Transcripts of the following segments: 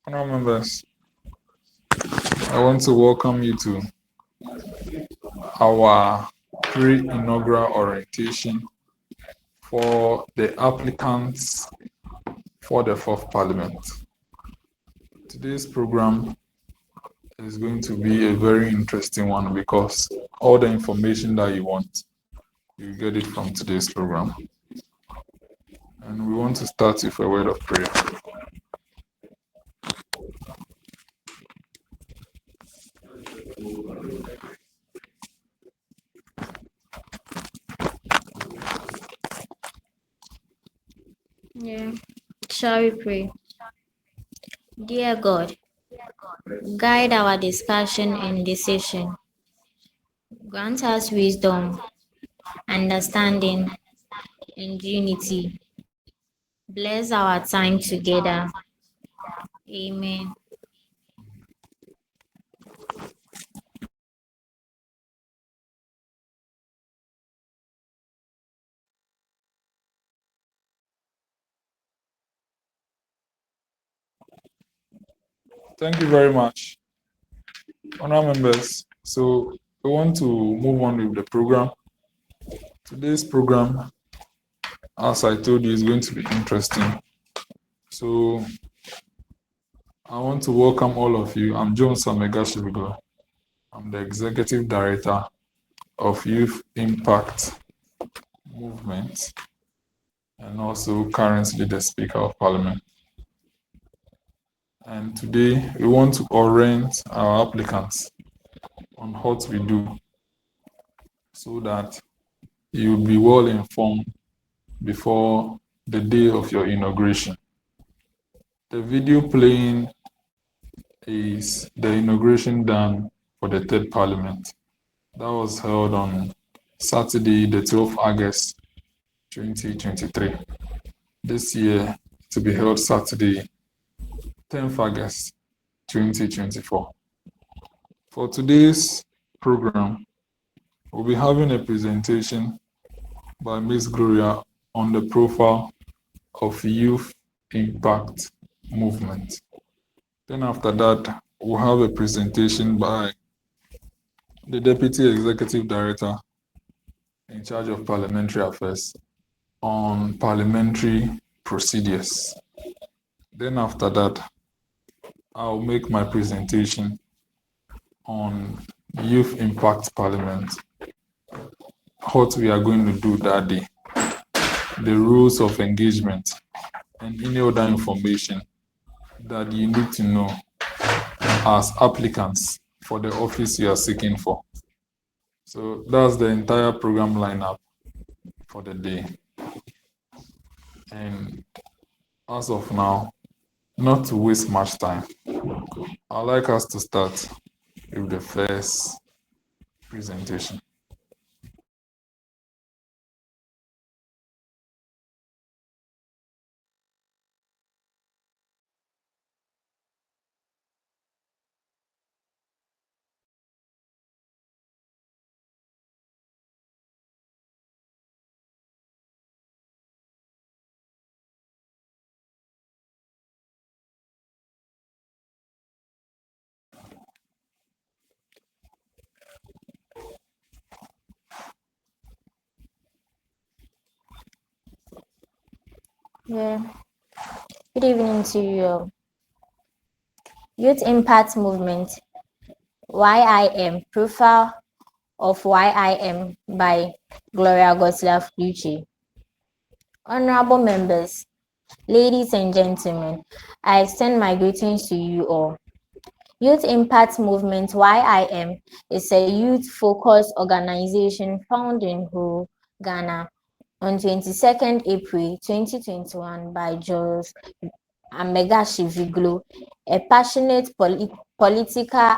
Honourable members, I want to welcome you to our pre-inaugural orientation for the applicants for the 4th Parliament. Today's program is going to be a very interesting one because all the information that you want, you get it from today's program. And we want to start with a word of prayer. Shall we pray? Dear God, guide our discussion and decision. Grant us wisdom, understanding, and unity. Bless our time together. Amen. Thank you very much, honourable members. So we want to move on with the program. Today's program, as I told you, is going to be interesting. So I want to welcome all of you. I'm Amegashie-Viglo. I'm the Executive Director of Youth Impact Movement and also currently the Speaker of Parliament. And today we want to orient our applicants on what we do so that you'll be well informed before the day of your inauguration. The video playing is the inauguration done for the 3rd Parliament. That was held on Saturday, the 12th August 2023. This year to be held Saturday, 10th August 2024. For today's program, we'll be having a presentation by Ms. Gloria on the profile of Youth Impact Movement. Then after that, we'll have a presentation by the Deputy Executive Director in charge of Parliamentary Affairs on parliamentary procedures. Then after that, I'll make my presentation on Youth Impact Parliament, what we are going to do that day, the rules of engagement, and any other information that you need to know as applicants for the office you are seeking for. So that's the entire program lineup for the day. And as of now, not to waste much time, I'd like us to start with the first presentation. Good evening to you. Youth Impact Movement, YIM, profile of YIM by Gloria Gosselin. Honorable members, ladies and gentlemen, I extend my greetings to you all. Youth Impact Movement, YIM, is a youth-focused organization founded in Hull, Ghana, on 22nd April 2021 by Jos Amegashie-Viglo, a passionate political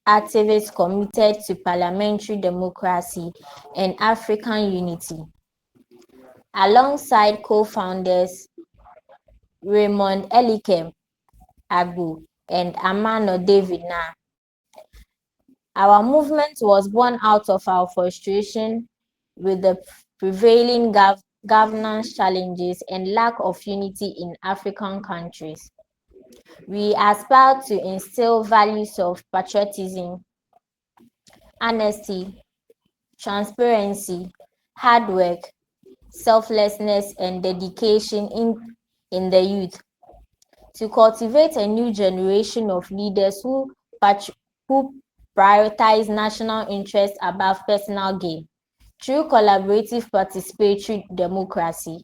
activist committed to parliamentary democracy and African unity. Alongside co-founders Raymond, Elikem, Agbo, and Amanor Narh. Our movement was born out of our frustration with the prevailing governance challenges and lack of unity in African countries. We aspire to instill values of patriotism, honesty, transparency, hard work, selflessness, and dedication in the youth, to cultivate a new generation of leaders who prioritize national interests above personal gain. Through collaborative participatory democracy,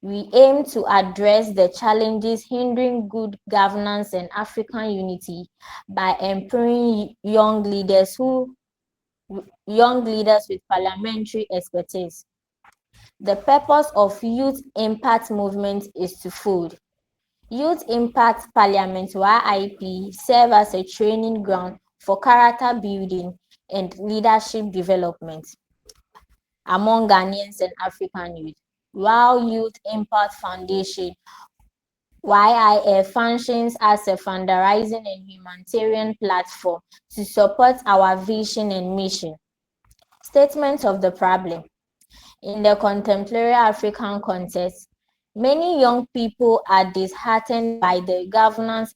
we aim to address the challenges hindering good governance and African unity by empowering young leaders with parliamentary expertise. The purpose of Youth Impact Movement is twofold. Youth Impact Parliament (YIP) serve as a training ground for character building and leadership development among Ghanaians and African youth, while Youth Impact Foundation (YIF) functions as a fundraising and humanitarian platform to support our vision and mission. Statement of the problem. In the contemporary African context, many young people are disheartened by the governance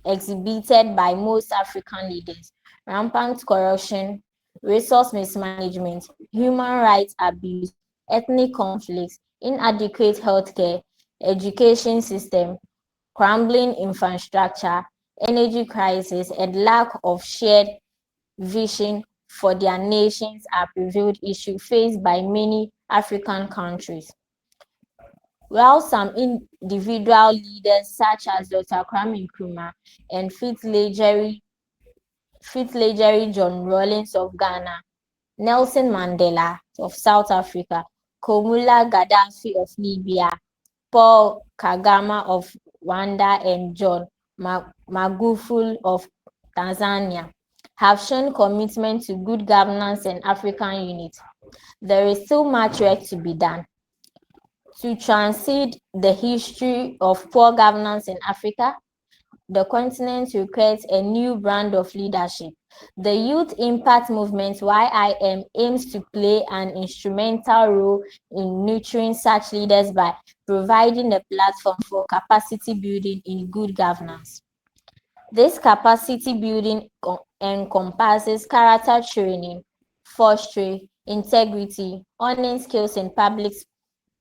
exhibited by most African leaders: rampant corruption, resource mismanagement, human rights abuse, ethnic conflicts, inadequate healthcare, education system, crumbling infrastructure, energy crisis, and lack of shared vision for their nations are prevalent issues faced by many African countries. While some individual leaders such as Dr. Kwame Nkrumah and Fifth Legary John Rawlings of Ghana, Nelson Mandela of South Africa, Komula Gaddafi of Libya, Paul Kagame of Rwanda, and John Magufuli of Tanzania have shown commitment to good governance and African unity, there is still much work to be done. To transcend the history of poor governance in Africa, the continent requires a new brand of leadership. The Youth Impact Movement (YIM) aims to play an instrumental role in nurturing such leaders by providing a platform for capacity building in good governance. This capacity building encompasses character training, fostering integrity, owning skills in public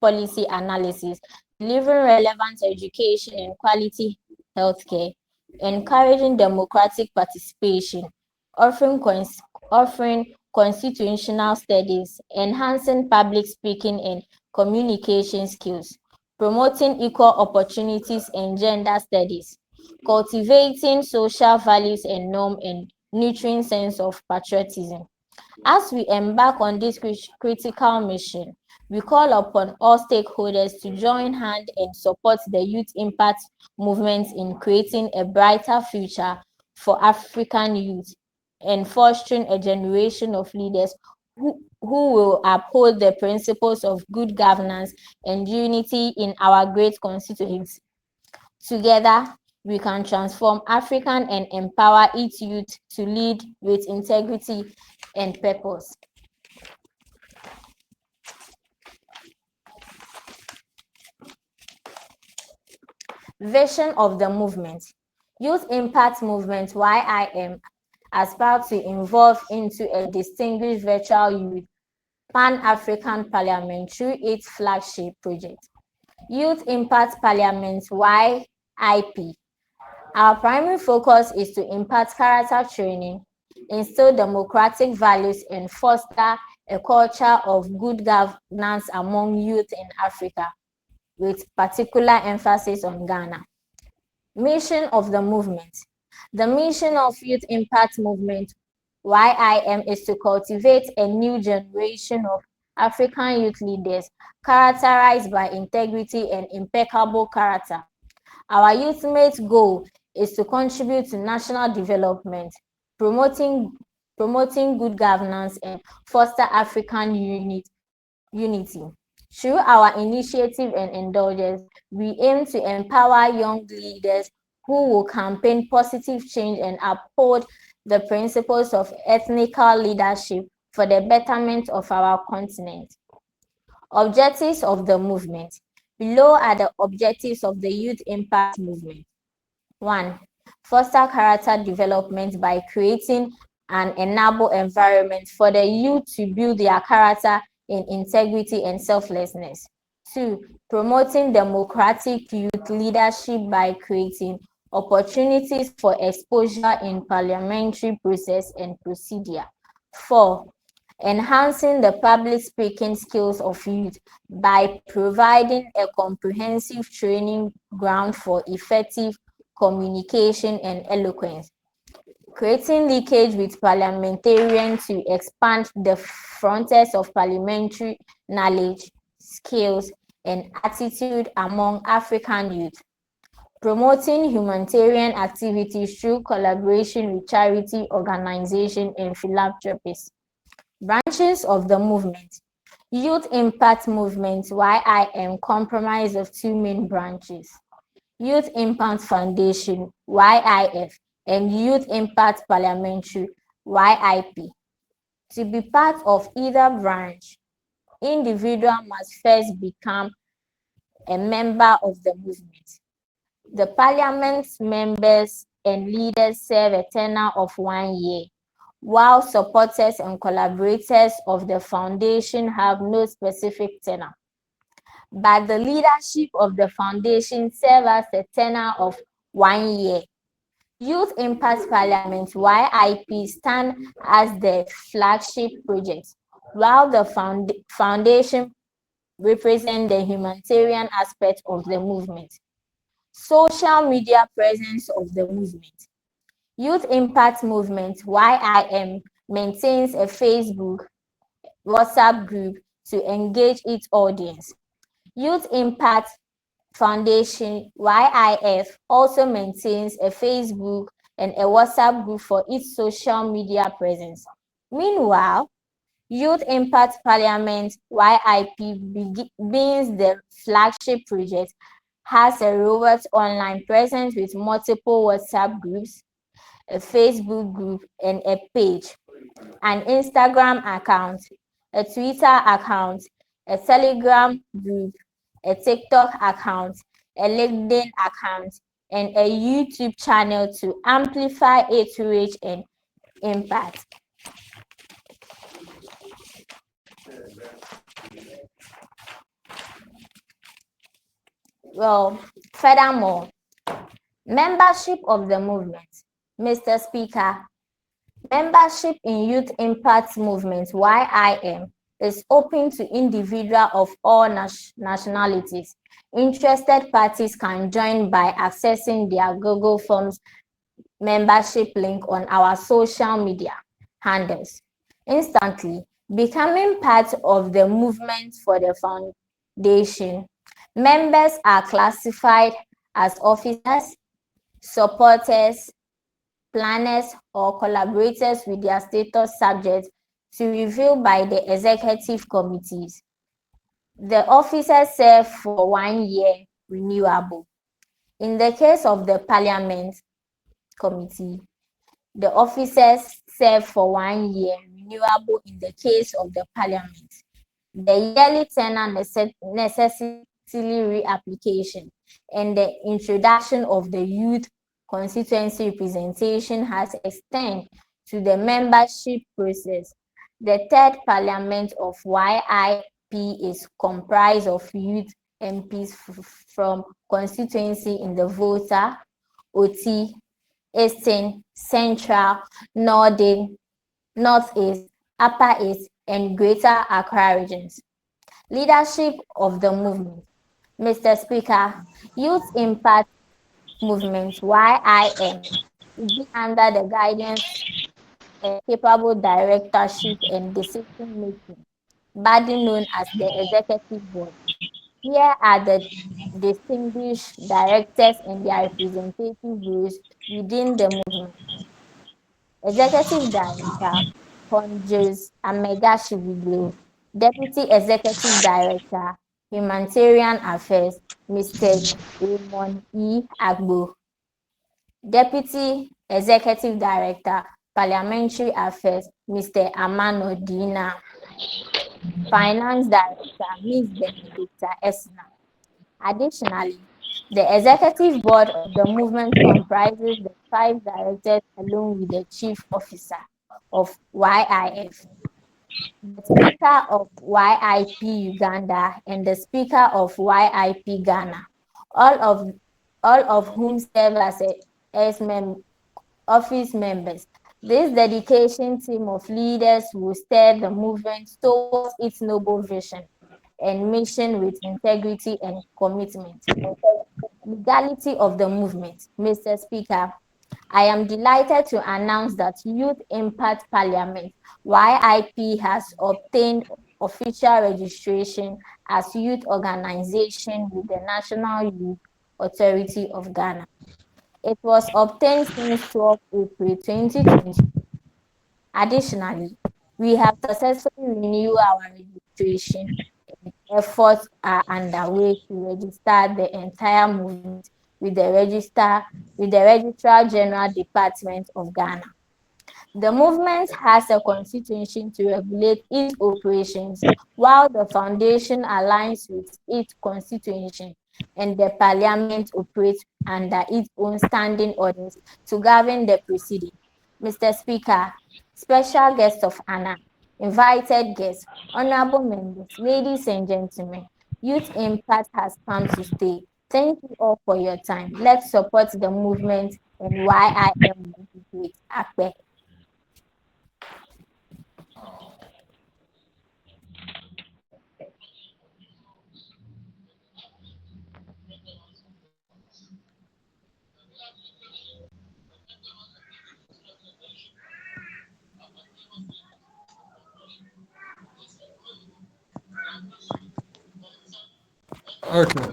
policy analysis, delivering relevant education and quality healthcare, encouraging democratic participation, offering constitutional studies, enhancing public speaking and communication skills, promoting equal opportunities and gender studies, cultivating social values and norms, and nurturing sense of patriotism. As we embark on this critical mission, we call upon all stakeholders to join hands and support the Youth Impact Movement in creating a brighter future for African youth and fostering a generation of leaders who will uphold the principles of good governance and unity in our great constituency. Together, we can transform Africa and empower its youth to lead with integrity and purpose. Vision of the movement. Youth Impact Movement (YIM) aspires to evolve into a distinguished virtual youth Pan-African Parliament through its flagship project, Youth Impact Parliament (YIP). Our primary focus is to impart character training, instill democratic values, and foster a culture of good governance among youth in Africa, with particular emphasis on Ghana. Mission of the movement. The mission of Youth Impact Movement (YIM) is to cultivate a new generation of African youth leaders characterized by integrity and impeccable character. Our ultimate goal is to contribute to national development, promoting good governance, and foster African unity. Through our initiative and indulgence, we aim to empower young leaders who will campaign positive change and uphold the principles of ethnical leadership for the betterment of our continent. Objectives of the movement. Below are the objectives of the Youth Impact Movement. 1. Foster character development by creating an enable environment for the youth to build their character in integrity and selflessness. 2. Promoting democratic youth leadership by creating opportunities for exposure in parliamentary process and procedure. 4. Enhancing the public speaking skills of youth by providing a comprehensive training ground for effective communication and eloquence. Creating leakage with parliamentarians to expand the frontiers of parliamentary knowledge, skills, and attitude among African youth. Promoting humanitarian activities through collaboration with charity organizations and philanthropists. Branches of the movement. Youth Impact Movement, YIM, comprised of two main branches. Youth Impact Foundation, YIF, and Youth Impact Parliamentary, YIP. To be part of either branch, individual must first become a member of the movement. The Parliament members and leaders serve a tenure of 1 year, while supporters and collaborators of the foundation have no specific tenure. But the leadership of the foundation serves as a tenure of 1 year. Youth Impact Parliament YIP stand as the flagship project, while the foundation represents the humanitarian aspect of the movement. Social media presence of the movement. Youth Impact Movement YIM maintains a Facebook, WhatsApp group to engage its audience. Youth Impact Foundation YIF also maintains a Facebook and a WhatsApp group for its social media presence. Meanwhile, Youth Impact Parliament YIP, being the flagship project, has a robust online presence with multiple WhatsApp groups, a Facebook group, and a page, an Instagram account, a Twitter account, a Telegram group, a TikTok account, a LinkedIn account, and a YouTube channel to amplify its reach and impact. Well, furthermore, membership of the movement. Mr. Speaker, membership in Youth Impact Movement YIM is open to individuals of all nationalities. Interested parties can join by accessing their Google Forms membership link on our social media handles. Instantly, becoming part of the movement for the foundation, members are classified as officers, supporters, planners, or collaborators with their status subject to review by the executive committees. The officers serve for 1 year renewable. In the case of the Parliament Committee, the officers serve for 1 year renewable in the case of the Parliament. The yearly tenure necessity reapplication and the introduction of the youth constituency representation has extended to the membership process. The third Parliament of YIP is comprised of youth MPs from constituency in the Volta, Oti, Eastern, Central, Northern, Northeast, Upper East, and Greater Accra regions. Leadership of the movement. Mr. Speaker, Youth Impact Movement YIM is under the guidance and capable directorship and decision-making body known as the Executive Board. Here are the distinguished directors and their representative roles within the movement. Executive Director, Conjures Amegashie-Viglo. Deputy Executive Director, Humanitarian Affairs, Mr. Raymond Agbo. Deputy Executive Director, Parliamentary Affairs, Mr. Amanor. Finance Director, Ms. Benedicta Esna. Additionally, The executive board of the movement comprises the 5 directors along with the chief officer of YIF, the speaker of YIP Uganda, and the speaker of YIP Ghana, all of whom serve as office members. This dedication team of leaders will steer the movement towards its noble vision and mission with integrity and commitment. Legality of the movement. Mr. Speaker, I am delighted to announce that Youth Impact Parliament, YIP, has obtained official registration as youth organization with the National Youth Authority of Ghana. It was obtained since 12 April 2020. Additionally, we have successfully renewed our registration. Efforts are underway to register the entire movement with the Registrar General Department of Ghana. The movement has a constitution to regulate its operations, while the foundation aligns with its constitution, and the parliament operates under its own standing orders to govern the proceeding. Mr. Speaker, special guest of honor, invited guests, honorable members, ladies and gentlemen, Youth Impact has come to stay. Thank you all for your time. Let's support the movement and YIM will be great. Akbe. Okay,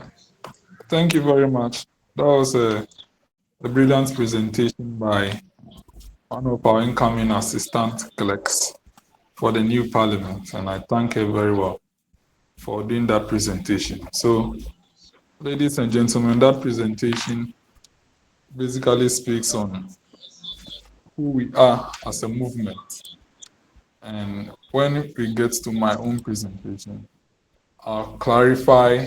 thank you very much. That was a brilliant presentation by one of our incoming assistant clerks for the new parliament, and I thank her very well for doing that presentation. So, ladies and gentlemen, that presentation basically speaks on who we are as a movement. And when we get to my own presentation, I'll clarify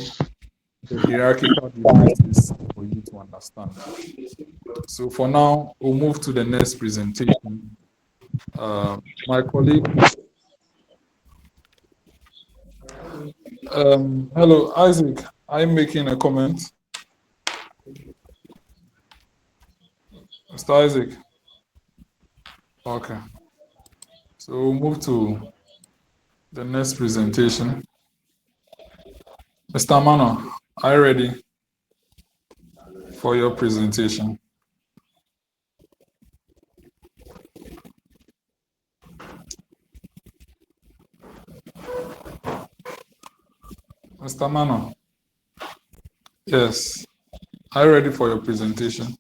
the hierarchical differences for you to understand. So for now, we'll move to the next presentation. My colleague, hello, Isaac, I'm making a comment. Mr. Isaac. Okay. So we'll move to the next presentation. Mr. Amanor, are you ready for your presentation? Mr. Amanor, yes, are you ready for your presentation?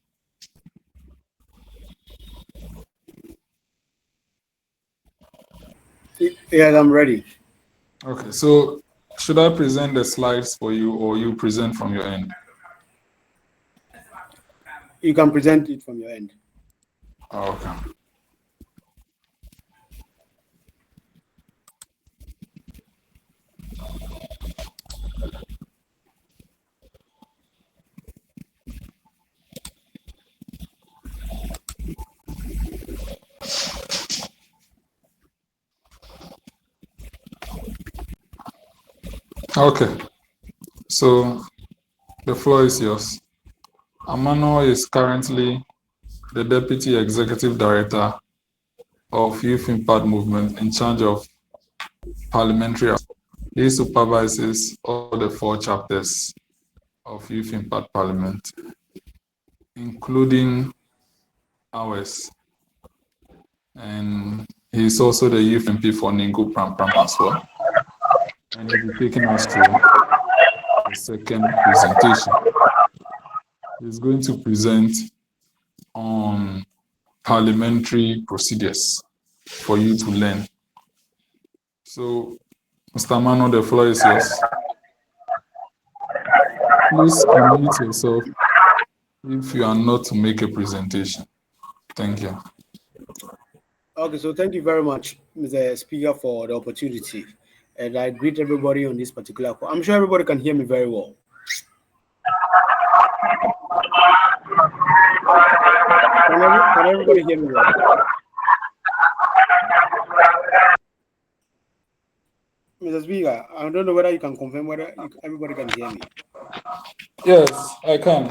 Yes, I'm ready. Okay, so should I present the slides for you or you present from your end? You can present it from your end. Okay. Okay, so the floor is yours. Amanor is currently the Deputy Executive Director of Youth Impact Movement in charge of Parliamentary. He supervises all the 4 chapters of Youth Impact Parliament, including ours. And he's also the Youth MP for Ningu Pram Pram as well. And he'll be taking us through the second presentation. He's going to present on parliamentary procedures for you to learn. So, Mr. Amanor, the floor is yours. Please unmute yourself if you are not to make a presentation. Thank you. Okay, so thank you very much, Mr. Speaker, for the opportunity. And I greet everybody on this particular call. I'm sure everybody can hear me very well. Can everybody hear me well? Mr. Speaker, I don't know whether you can confirm whether everybody can hear me. Yes, I can.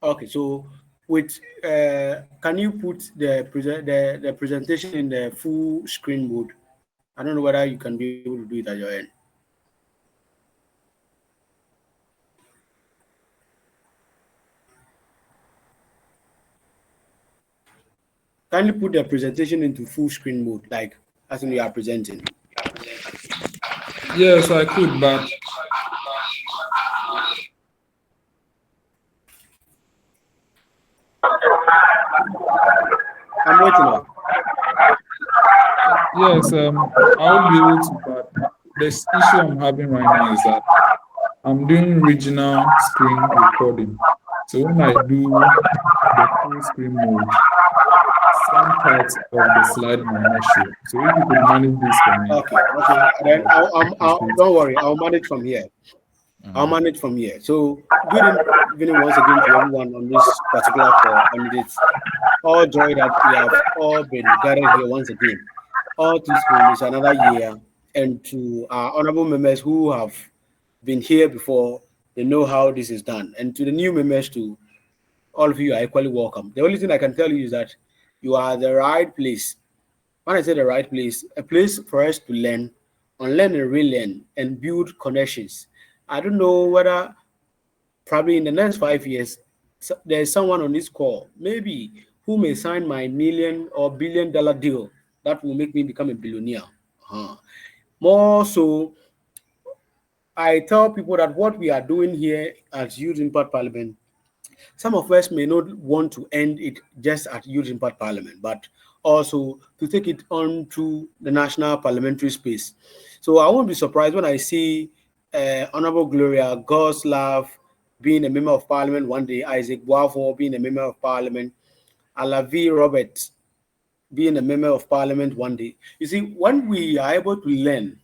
Okay, so with can you put the presentation in the full screen mode? I don't know whether you can be able to do it at your end. Can you put the presentation into full screen mode, like as in you are presenting? Yes, I could, but I'm waiting now. yes, I would be able to, but the issue I'm having right now is that I'm doing regional screen recording. So when I do the full screen mode, some parts of the slide might not show. So if you could manage this for me. Okay. Then don't worry, I'll manage from here. I'll manage from here. So good evening once again to everyone on this particular call, and it's all joy that we have all been gathered here once again. All too soon is another year, and to our honorable members who have been here before, they know how this is done. And to the new members too, all of you are equally welcome. The only thing I can tell you is that you are at the right place. When I say the right place, a place for us to learn, unlearn and relearn, and build connections. I don't know whether probably in the next 5 years, there's someone on this call, maybe, who may sign my $1 or $1 billion deal that will make me become a billionaire. More so, I tell people that what we are doing here at Youth Impact Parliament, some of us may not want to end it just at Youth Impact Parliament, but also to take it on to the national parliamentary space. So I won't be surprised when I see Honorable Gloria Goslav being a member of parliament one day, Isaac Boafo being a member of parliament, Alavi Roberts being a member of parliament one day. You see, when we are able to learn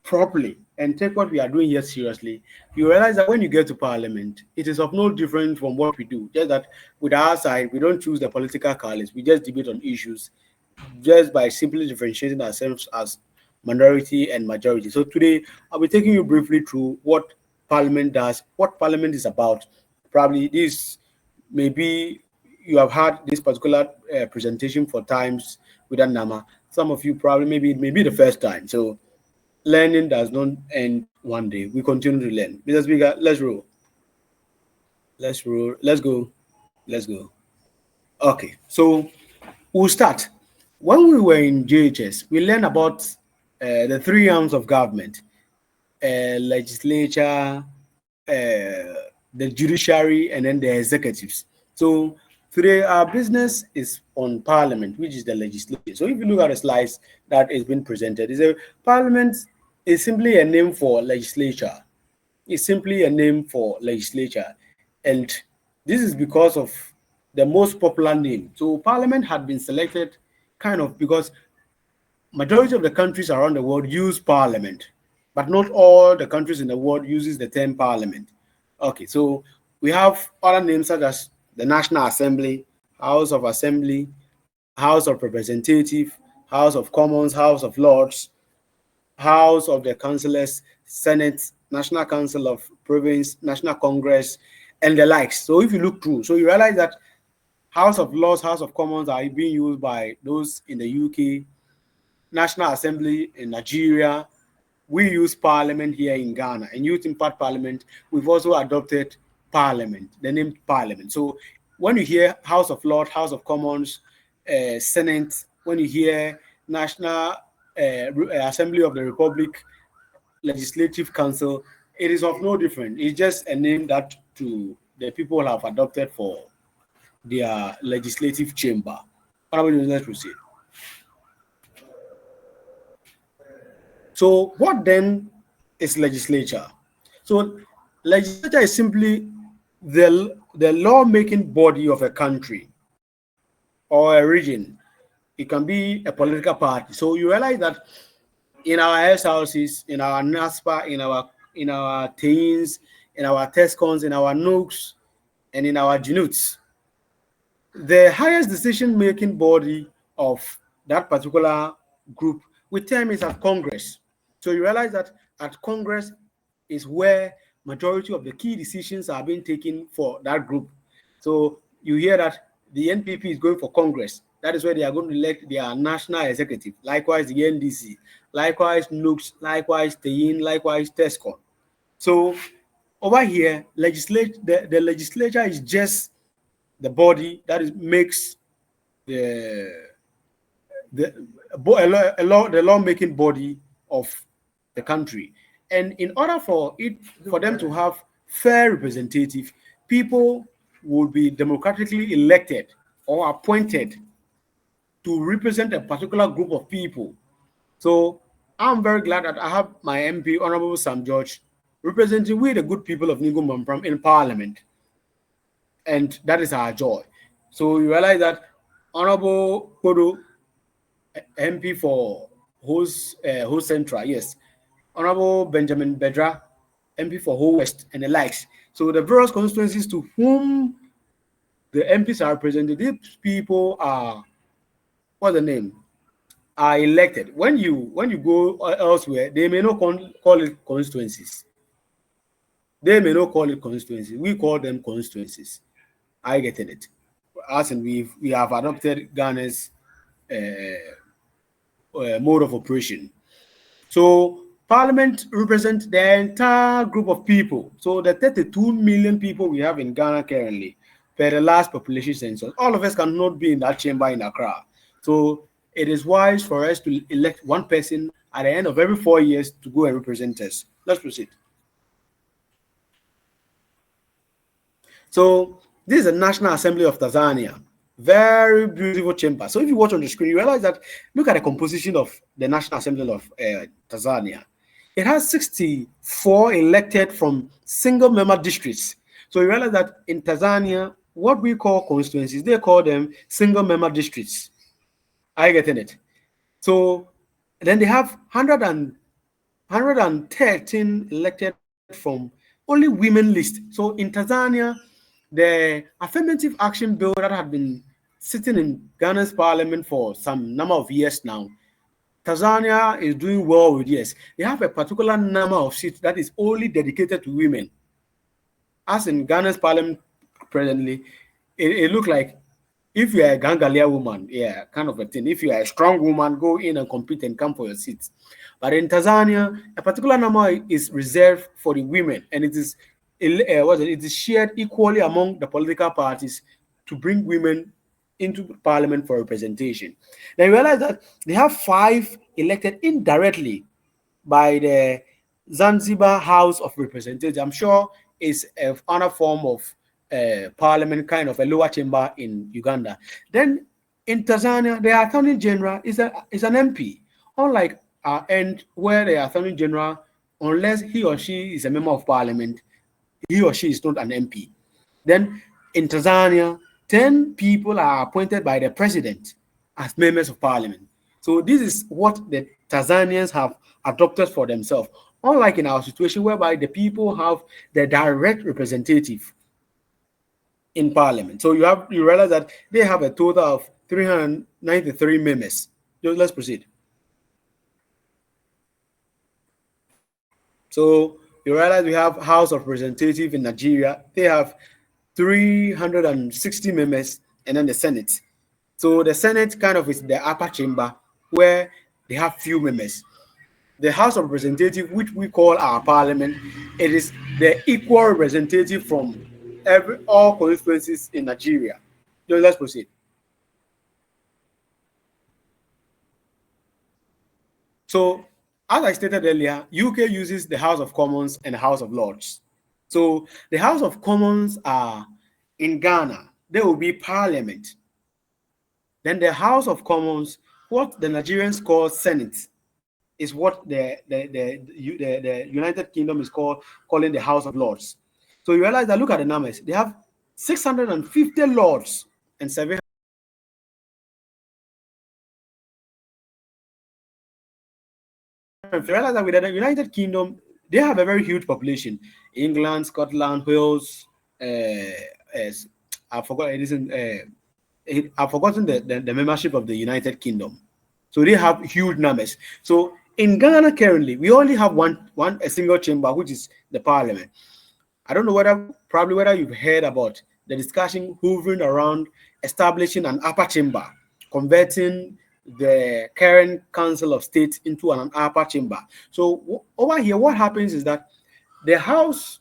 properly and take what we are doing here seriously, you realize that when you get to parliament, it is of no different from what we do. Just that with our side, we don't choose the political colors. We just debate on issues just by simply differentiating ourselves as minority and majority. So today, I'll be taking you briefly through what parliament does, what parliament is about. Probably this, maybe you have had this particular presentation for times with Anama. Some of you probably maybe it may be the first time. So learning does not end one day. We continue to learn. Mr. Speaker, let's roll. Let's roll. Let's go. Let's go. Okay, so we'll start. When we were in JHS, we learned about the three arms of government: legislature, the judiciary, and then the executives. So today, our business is on parliament, which is the legislature. So if you look at the slides that is being presented, is a parliament is simply a name for legislature. It's simply a name for legislature, and this is because of the most popular name. So parliament had been selected kind of because majority of the countries around the world use parliament, but not all the countries in the world uses the term parliament. Okay, so we have other names such as the National Assembly, House of Assembly, House of Representative, House of Commons, House of Lords, House of the Councillors, Senate, National Council of Province, National Congress, and the likes. So if you look through, so you realize that House of Lords, House of Commons are being used by those in the UK, National Assembly in Nigeria. We use Parliament here in Ghana, and Youth Impact Parliament, we've also adopted Parliament, the name Parliament. So when you hear House of Lords, House of Commons, Senate, when you hear National Assembly of the Republic, Legislative Council, it is of no different. It's just a name that to the people have adopted for their legislative chamber. Let's proceed. So what then is legislature? So legislature is simply the lawmaking body of a country or a region. It can be a political party. So you realize that in our house houses, in our NASPA, in our teens, in our TESCONs, in our NOOCs, and in our GNUTs, the highest decision-making body of that particular group with time is at Congress. So you realize that at Congress is where majority of the key decisions are being taken for that group. So you hear that the NPP is going for Congress. That is where they are going to elect their national executive. Likewise, the NDC. Likewise, NUCS. Likewise, TEIN. Likewise, TESCON. So over here, the legislature is just the body that makes the the lawmaking body of the country. And in order for them to have fair representative, people will be democratically elected or appointed to represent a particular group of people. So I'm very glad that I have my MP, Honorable Sam George, representing we the good people of Nigo Mampram in Parliament. And that is our joy. So you realize that Honorable Kodo, MP for Hose Central, yes. Honorable Benjamin Bedra, MP for Ho West, and the likes. So the various constituencies to whom the MPs are represented, these people are, what's the name? Are elected. When you go elsewhere, they may not call it constituencies. They may not call it constituencies. We call them constituencies. I get it. As in we have adopted Ghana's mode of operation. So Parliament represents the entire group of people. So the 32 million people we have in Ghana currently, per the last population census, all of us cannot be in that chamber in Accra. So it is wise for us to elect one person at the end of every 4 years to go and represent us. Let's proceed. So this is the National Assembly of Tanzania. Very beautiful chamber. So if you watch on the screen, you realize that, look at the composition of the National Assembly of Tanzania. It has 64 elected from single-member districts. So you realize that in Tanzania, what we call constituencies, they call them single-member districts. Are you getting it? So then they have 113 elected from only women list. So in Tanzania, the affirmative action bill that had been sitting in Ghana's parliament for some number of years now, Tanzania is doing well with this. They have a particular number of seats that is only dedicated to women. As in Ghana's parliament presently, it looks like if you are a Gangalia woman, yeah, kind of a thing. If you are a strong woman, go in and compete and come for your seats. But in Tanzania, a particular number is reserved for the women, and it is shared equally among the political parties to bring women into parliament for representation. They realize that they have 5 elected indirectly by the Zanzibar House of Representatives. I'm sure it's another form of parliament, kind of a lower chamber in Uganda. Then in Tanzania, the Attorney General is an MP. Unlike our end, where the Attorney General, unless he or she is a member of parliament, he or she is not an MP. Then in Tanzania, 10 people are appointed by the president as members of parliament. So this is what the Tanzanians have adopted for themselves. Unlike in our situation, whereby the people have the direct representative in parliament. So you realize that they have a total of 393 members. Let's proceed. So you realize we have House of Representatives in Nigeria. They have 360 members, and then the Senate. So the Senate kind of is the upper chamber where they have few members. The House of Representatives, which we call our parliament, it is the equal representative from all constituencies in Nigeria. So let's proceed. So as I stated earlier, UK uses the House of Commons and the House of Lords. So the House of Commons are in Ghana. They will be parliament. Then the House of Commons, what the Nigerians call Senate, is what the United Kingdom is calling the House of Lords. So you realize that, look at the numbers. They have 650 lords and 700. You realize that with the United Kingdom, they have a very huge population. England, Scotland, Wales, I forgot it isn't I've forgotten the membership of the United Kingdom. So they have huge numbers. So in Ghana currently, we only have a single chamber, which is the Parliament. I don't know whether you've heard about the discussion hovering around establishing an upper chamber, converting the current Council of State into an upper chamber. So over here, what happens is that the House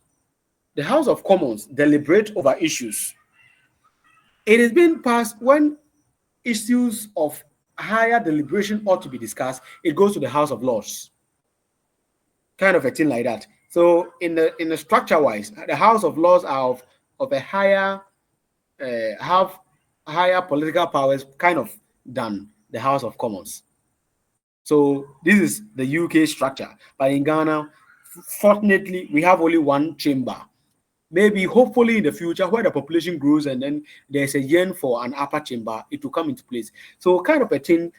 of Commons deliberate over issues. It is being passed when issues of higher deliberation ought to be discussed. It goes to the House of Lords, kind of a thing like that. So in the structure wise, the House of Lords are of a higher have higher political powers, kind of, than the House of Commons. So this is the UK structure. But in Ghana, fortunately, we have only one chamber. Maybe, hopefully, in the future, where the population grows and then there's a yearn for an upper chamber, it will come into place. So, kind of a thing.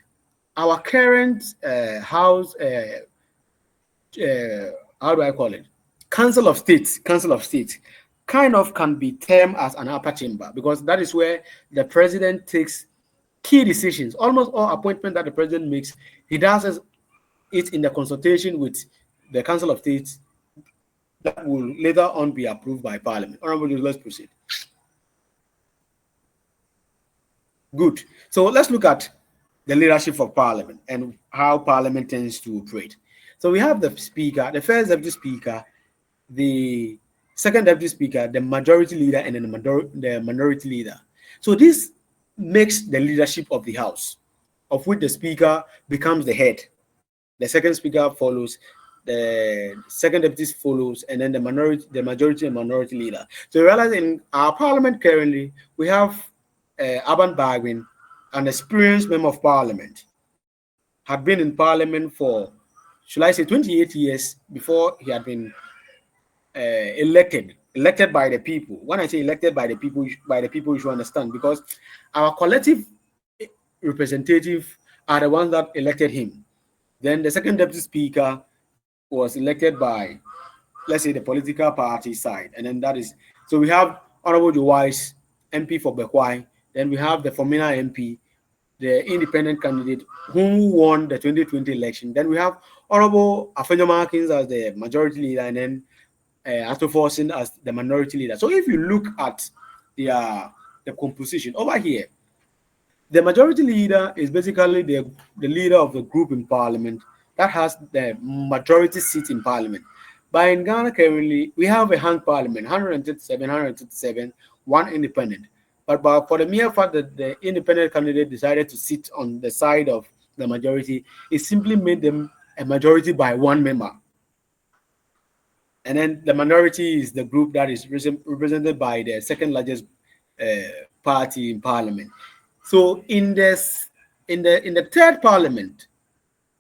Our current House, how do I call it? Council of State, kind of can be termed as an upper chamber, because that is where the president takes key decisions. Almost all appointment that the president makes, he does it in the consultation with the Council of State that will later on be approved by Parliament. Honorable Judge, let's proceed. Good. So let's look at the leadership of Parliament and how Parliament tends to operate. So we have the Speaker, the first Deputy Speaker, the second Deputy Speaker, the Majority Leader, and then the Minority Leader. So this makes the leadership of the House, of which the Speaker becomes the head. The second Speaker follows, the second Deputy follows, and then the Majority and Minority Leader. So you realize in our Parliament currently, we have Aban Bagwin, an experienced member of Parliament, had been in Parliament for, should I say, 28 years before he had been elected by the people. When I say elected by the people, you should understand, because our collective representative are the ones that elected him. Then the second Deputy Speaker was elected by, let's say, the political party side, and then that is, so we have Honorable Joe Wise, MP for Bekwai. Then we have the Fomina MP, the independent candidate who won the 2020 election. Then we have Honorable Afenyo Markins as the Majority Leader, and then Ato Forson as the Minority Leader. So if you look at the composition over here, the Majority Leader is basically the leader of the group in Parliament that has the majority seat in Parliament. But in Ghana currently, we have a hung Parliament, 137, one independent. But for the mere fact that the independent candidate decided to sit on the side of the majority, it simply made them a majority by one member. And then the minority is the group that is represented by the second largest party in Parliament. So in the third Parliament,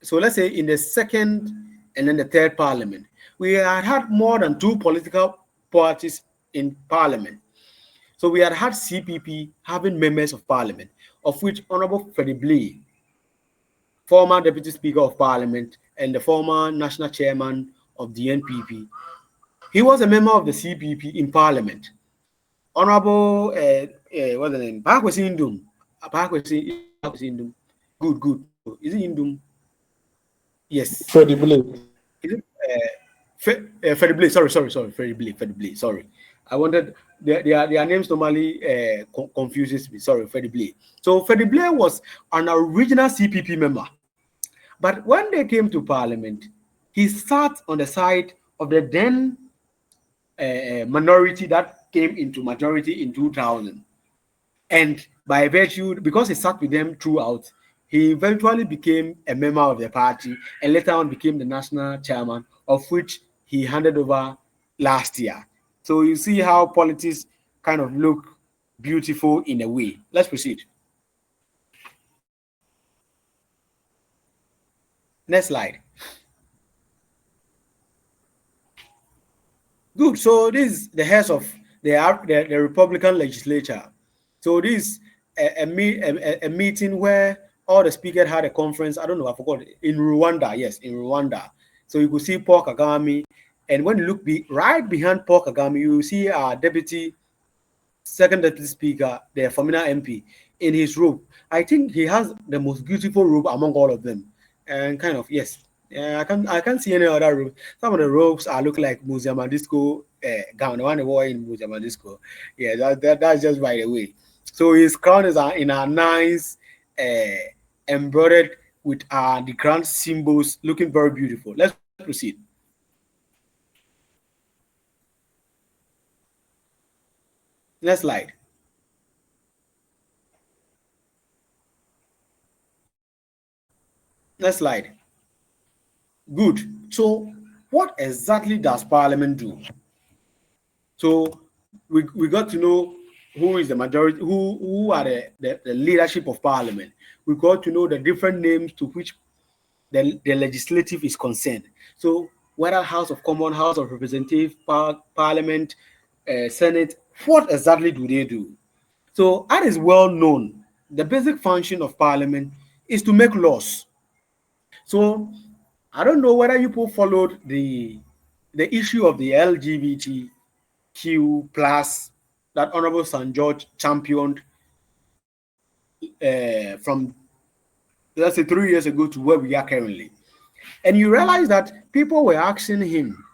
so let's say in the second and then the third Parliament, we had more than two political parties in Parliament. So we had CPP having members of Parliament, of which Honorable Freddie Blee, former Deputy Speaker of Parliament and the former National Chairman of the NPP, he was a member of the CPP in Parliament. Honorable, what's the name? Pakwesi Indum. Good. Is it Indum? Yes. Freddie Blee. Is it Freddie Blee? Sorry. Freddie Blee. Sorry. I wanted their names normally confuses me. Sorry, Freddie Blee. So Freddie Blee was an original CPP member, but when they came to Parliament, he sat on the side of the then minority that came into majority in 2000, and by virtue, because he sat with them throughout, he eventually became a member of the party and later on became the national chairman, of which he handed over last year. So you see how politics kind of look beautiful in a way. Let's proceed. Next slide. Good. So this is the heads of the Republican legislature. So this is a meeting where all the speakers had a conference. I don't know, I forgot, in Rwanda. Yes, in Rwanda. So you could see Paul Kagame, and when you look right behind Paul Kagame, you see our deputy second deputy speaker, the Famina MP, in his robe. I think he has the most beautiful robe among all of them. And kind of, yes. I can't see any other robe. Some of the robes are look like Museum Disco gown, the one they wore in Museum Disco. Yeah, that's just by the way. So his crown is in a nice embroidered with the grand symbols, looking very beautiful. Let's proceed. Next slide. Next slide. Good. So, what exactly does Parliament do? So, we got to know who is the majority, who are the leadership of Parliament. We got to know the different names to which the legislative is concerned. So, whether House of Commons, House of Representatives, Parliament, Senate, what exactly do they do? So, as is well known, the basic function of Parliament is to make laws. So I don't know whether you people followed the issue of the LGBTQ plus that Honorable St. George championed from, let's say, 3 years ago to where we are currently. And you realize that people were asking him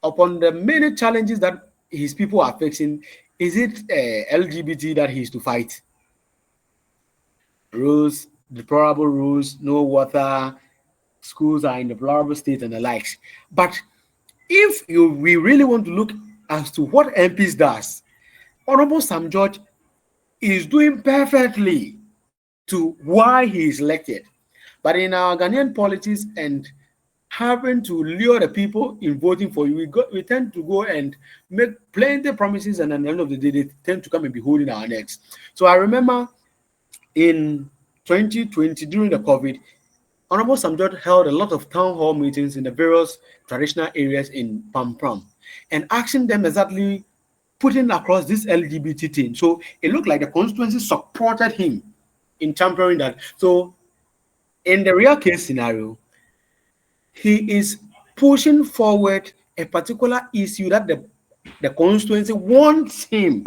upon the many challenges that his people are facing, is it LGBT that he's to fight? Rules, deplorable rules, no water, schools are in deplorable state and the likes. But if we really want to look as to what MPs does, Honorable Sam George is doing perfectly to why he is elected. But in our Ghanaian politics and having to lure the people in voting for you, we tend to go and make plenty promises, and at the end of the day, they tend to come and be holding our necks. So I remember in 2020 during the COVID, Honorable Sam George held a lot of town hall meetings in the various traditional areas in Pampram and asking them exactly putting across this LGBT thing. So it looked like the constituency supported him in championing that. So in the real case scenario, he is pushing forward a particular issue that the constituency wants him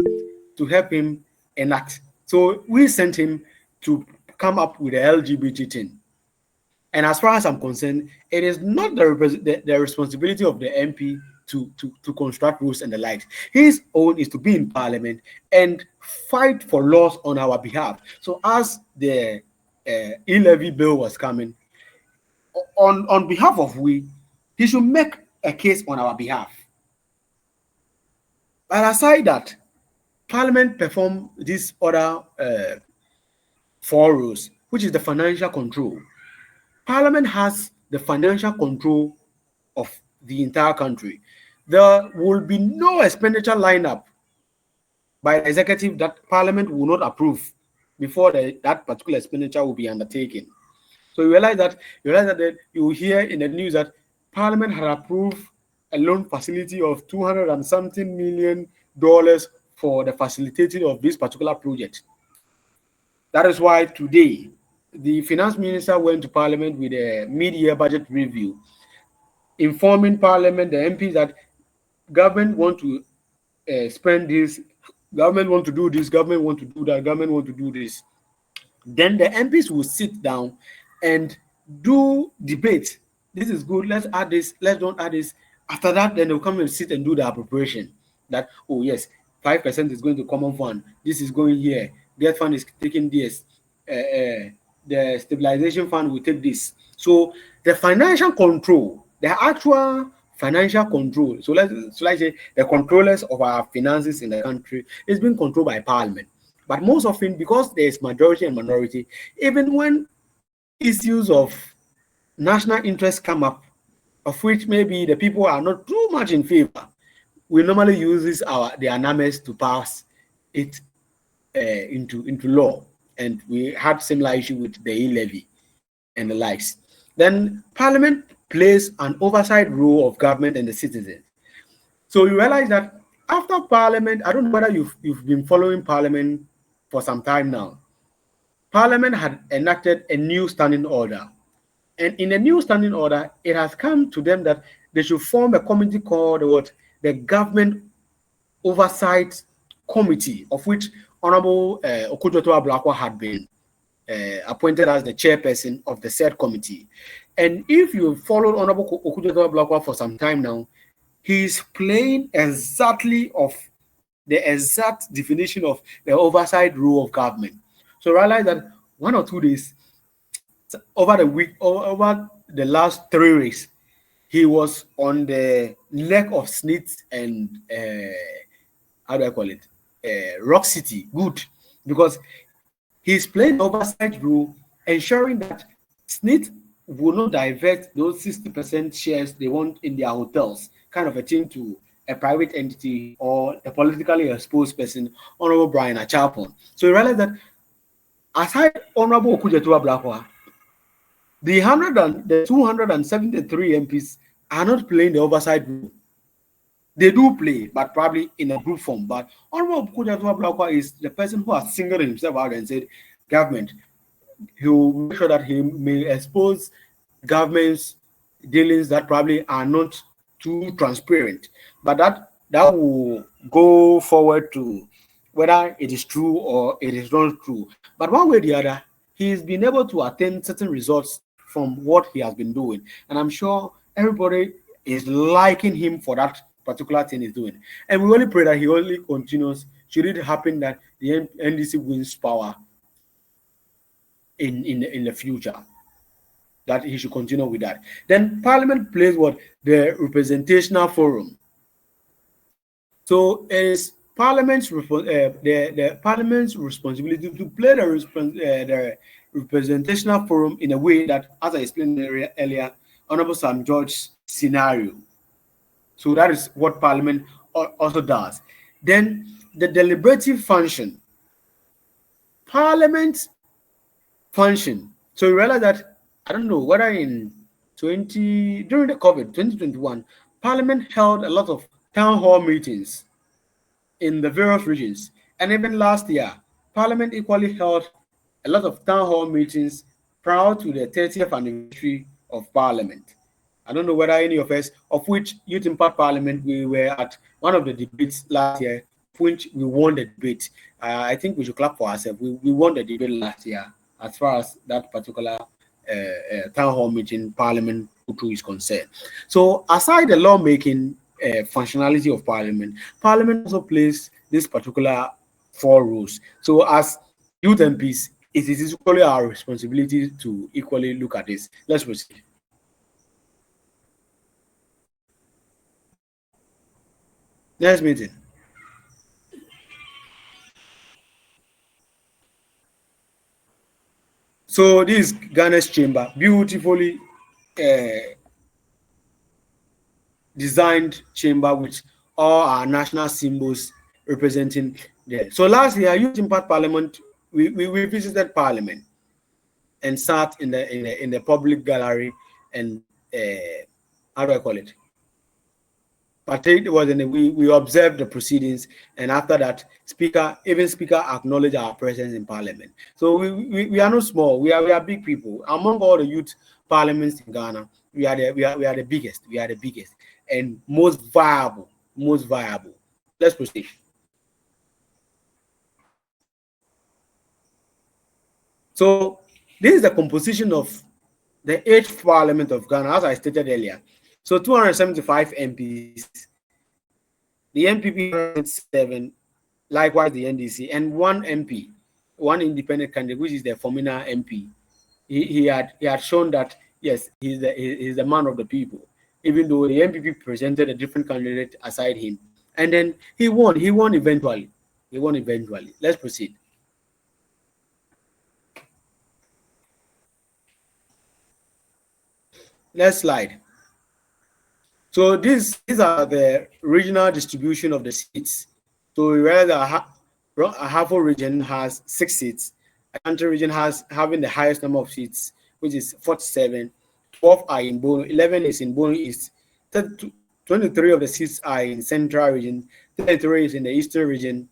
to help him enact. So we sent him to come up with the LGBT thing. And as far as I'm concerned, it is not the responsibility of the MP to construct rules and the likes. His own is to be in Parliament and fight for laws on our behalf. So as the e-levy bill was coming, on behalf of we, he should make a case on our behalf. But aside that, Parliament perform this other 4 rules, which is the financial control. Parliament has the financial control of the entire country. There will be no expenditure lineup by the executive that Parliament will not approve before that particular expenditure will be undertaken. So you realize that you hear in the news that Parliament had approved a loan facility of $200 and something million for the facilitating of this particular project. That is why today the finance minister went to Parliament with a mid-year budget review, informing Parliament, the MPs, that government want to spend this, government want to do this, government want to do that, government want to do this. Then the MPs will sit down and do debate. This is good, let's add this, let's don't add this. After that, then they'll come and sit and do the appropriation. That, oh yes, 5% is going to common fund, this is going here, debt fund is taking this, the stabilization fund will take this. So the financial control, the actual financial control, so let's say the controllers of our finances in the country is being controlled by Parliament. But most often, because there is majority and minority, even when issues of national interest come up, of which maybe the people are not too much in favor, we normally use the annames to pass it into law. And we had similar issue with the e-levy and the likes. Then Parliament plays an oversight role of government and the citizens. So you realize that after Parliament, I don't know whether you've been following Parliament for some time now. Parliament had enacted a new standing order. And in the new standing order, it has come to them that they should form a committee called the Government Oversight committee of which Honorable Okudzoto-Ablakwa had been appointed as the chairperson of the said committee. And if you followed Honorable Okudzoto-Ablakwa for some time now, he's playing exactly of the exact definition of the oversight role of government. So realize that 1 or 2 days over the week, over the last 3 weeks, he was on the neck of Snits and how do I call it? Rock City. Good, because he's playing oversight role, ensuring that Snit will not divert those 60% shares they want in their hotels, kind of a thing, to a private entity or a politically exposed person, Honorable Brian Achapon. So you realize that aside Honorable Okudzoto-Ablakwa, the 273 MPs are not playing the oversight role. They do play, but probably in a group form. But Honorable Okudzoto-Ablakwa is the person who has singled himself out and said, government, he will make sure that he may expose government's dealings that probably are not too transparent, but that will go forward to whether it is true or it is not true. But one way or the other, he's been able to attain certain results from what he has been doing, and I'm sure everybody is liking him for that particular thing he's doing. And we only pray that he only continues, should it happen that the NDC wins power in the future, that he should continue with that. Then Parliament plays what? The representational forum. So it is Parliament's the Parliament's responsibility to play the representational forum in a way that, as I explained earlier, Honorable Sam George's scenario. So that is what Parliament also does. Then the deliberative function. Parliament function. So you realize that, I don't know whether during the COVID 2021, Parliament held a lot of town hall meetings in the various regions, and even last year, Parliament equally held a lot of town hall meetings prior to the 30th anniversary of Parliament. I don't know whether any of us, of which Youth Impact Parliament, we were at one of the debates last year, which we won the debate. I think we should clap for ourselves. We won the debate last year as far as that particular town hall meeting Parliament is concerned. So aside the lawmaking functionality of Parliament, Parliament also plays this particular 4 roles. So as youth MPs, it is equally our responsibility to equally look at this. Let's proceed. Next meeting. So this is Ghana's chamber, beautifully designed chamber with all our national symbols representing there. So last year, Youth Impact Parliament, we visited Parliament and sat in the public gallery and how do I call it? We observed the proceedings, and after that, Speaker acknowledged our presence in Parliament. So we are not small. We are big people. Among all the youth parliaments in Ghana, we are the biggest. We are the biggest and most viable. Let's proceed. So this is the composition of the 8th Parliament of Ghana, as I stated earlier. So 275 MPs, the NPP 7, likewise the NDC, and 1 MP, 1 independent candidate, which is the Fomina MP. He had shown that yes, he's the man of the people, even though the NPP presented a different candidate aside him, and then he won. He won eventually. Let's proceed. Next slide. So these are the regional distribution of the seats. So we realize that Ahafo region has 6 seats. Ashanti region having the highest number of seats, which is 47. 12 are in Bono, 11 is in Bono East. 23 of the seats are in Central region. 33 is in the Eastern region.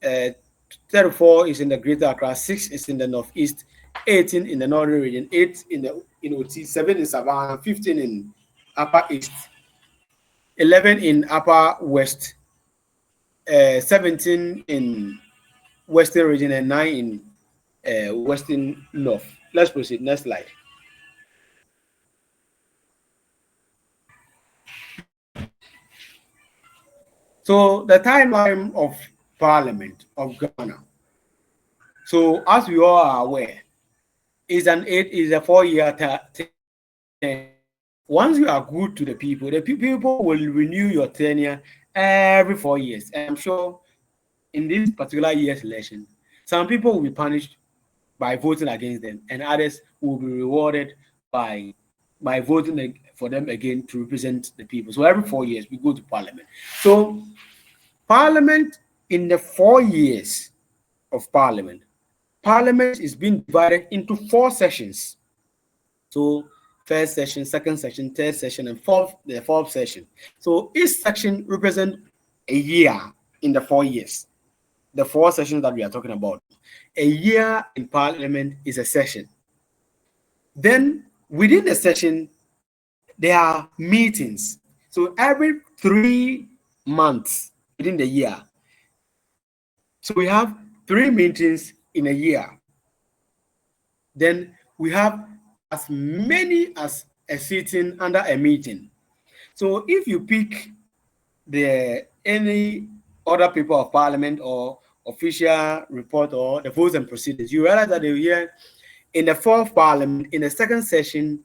34 is in the Greater Accra. 6 is in the Northeast. 18 in the Northern region. 8 in the OT. 7 in Savannah. 15 in Upper East, 11 in Upper West, 17 in Western region and 9 in Western North. Let's proceed. Next slide. So the timeline of Parliament of Ghana. So as we all are aware, is a 4-year term. Once you are good to the people will renew your tenure every 4 years. And I'm sure in this particular year's election, some people will be punished by voting against them, and others will be rewarded by voting for them again to represent the people. So every 4 years we go to Parliament. So Parliament, in the 4 years of Parliament is being divided into 4 sessions. So first session, second session, third session, and the fourth session. So each section represents a year in the 4 years. The 4 sessions that we are talking about. A year in Parliament is a session. Then within the session, there are meetings. So every 3 months within the year. So we have 3 meetings in a year. Then we have as many as a sitting under a meeting. So if you pick any other people of Parliament or official report or the votes and proceedings, you realize that they're here in the 4th Parliament, in the second session.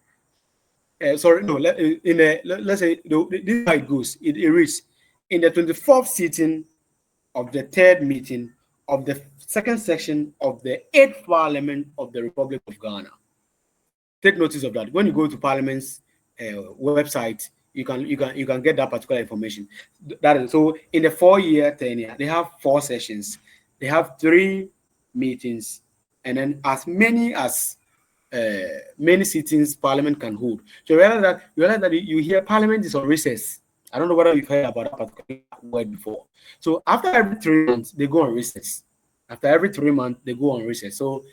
Let's say this is how it goes. It reads in the 24th sitting of the 3rd meeting of the second section of the 8th Parliament of the Republic of Ghana. Take notice of that. When you go to Parliament's website, you can get that particular information. That is, so in the 4-year tenure, they have 4 sessions. They have 3 meetings, and then as many sittings Parliament can hold. So you realize that you hear Parliament is on recess. I don't know whether you've heard about that particular word before. So after every 3 months, they go on recess. After every 3 months, they go on recess. So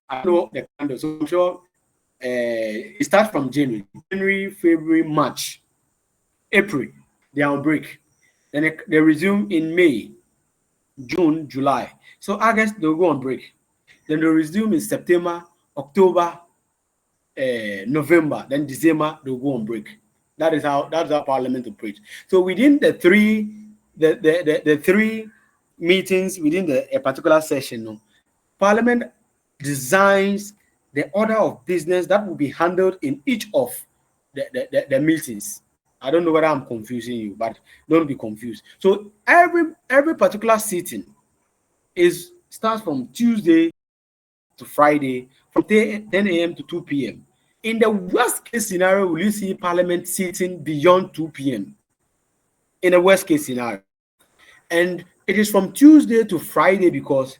I know the calendar. So I'm sure it starts from January, February, March, April. They are on break. Then they resume in May, June, July. So August, they'll go on break. Then they resume in September, October, November. Then December, they'll go on break. That's how Parliament operates. So within the 3 meetings within a particular session, Parliament designs the order of business that will be handled in each of the meetings. I don't know whether I'm confusing you, but don't be confused. So every particular sitting starts from Tuesday to Friday from 10 a.m. to 2 p.m. In the worst case scenario, will you see Parliament sitting beyond 2 p.m.? In a worst case scenario. And it is from Tuesday to Friday because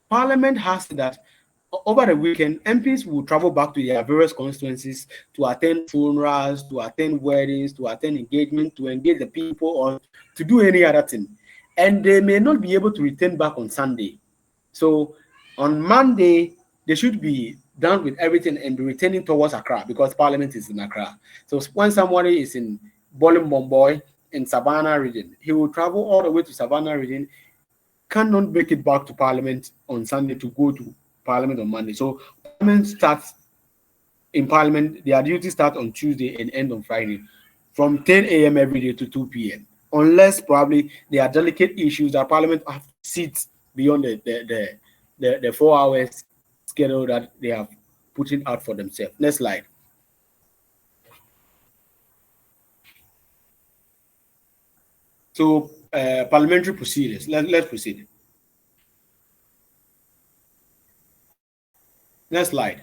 Parliament has that over the weekend, MPs will travel back to their various constituencies to attend funerals, to attend weddings, to attend engagement, to engage the people, or to do any other thing. And they may not be able to return back on Sunday. So on Monday, they should be done with everything and be returning towards Accra because Parliament is in Accra. So when somebody is in Bolimboy in Savannah region, he will travel all the way to Savannah region, cannot make it back to Parliament on Sunday to go to Parliament on Monday. So Parliament starts in Parliament, their duty starts on Tuesday and end on Friday from 10 a.m. every day to 2 p.m. Unless probably there are delicate issues that Parliament have to sit beyond the 4 hours schedule that they have putting out for themselves. Next slide. So parliamentary procedures. Let's proceed. Next slide.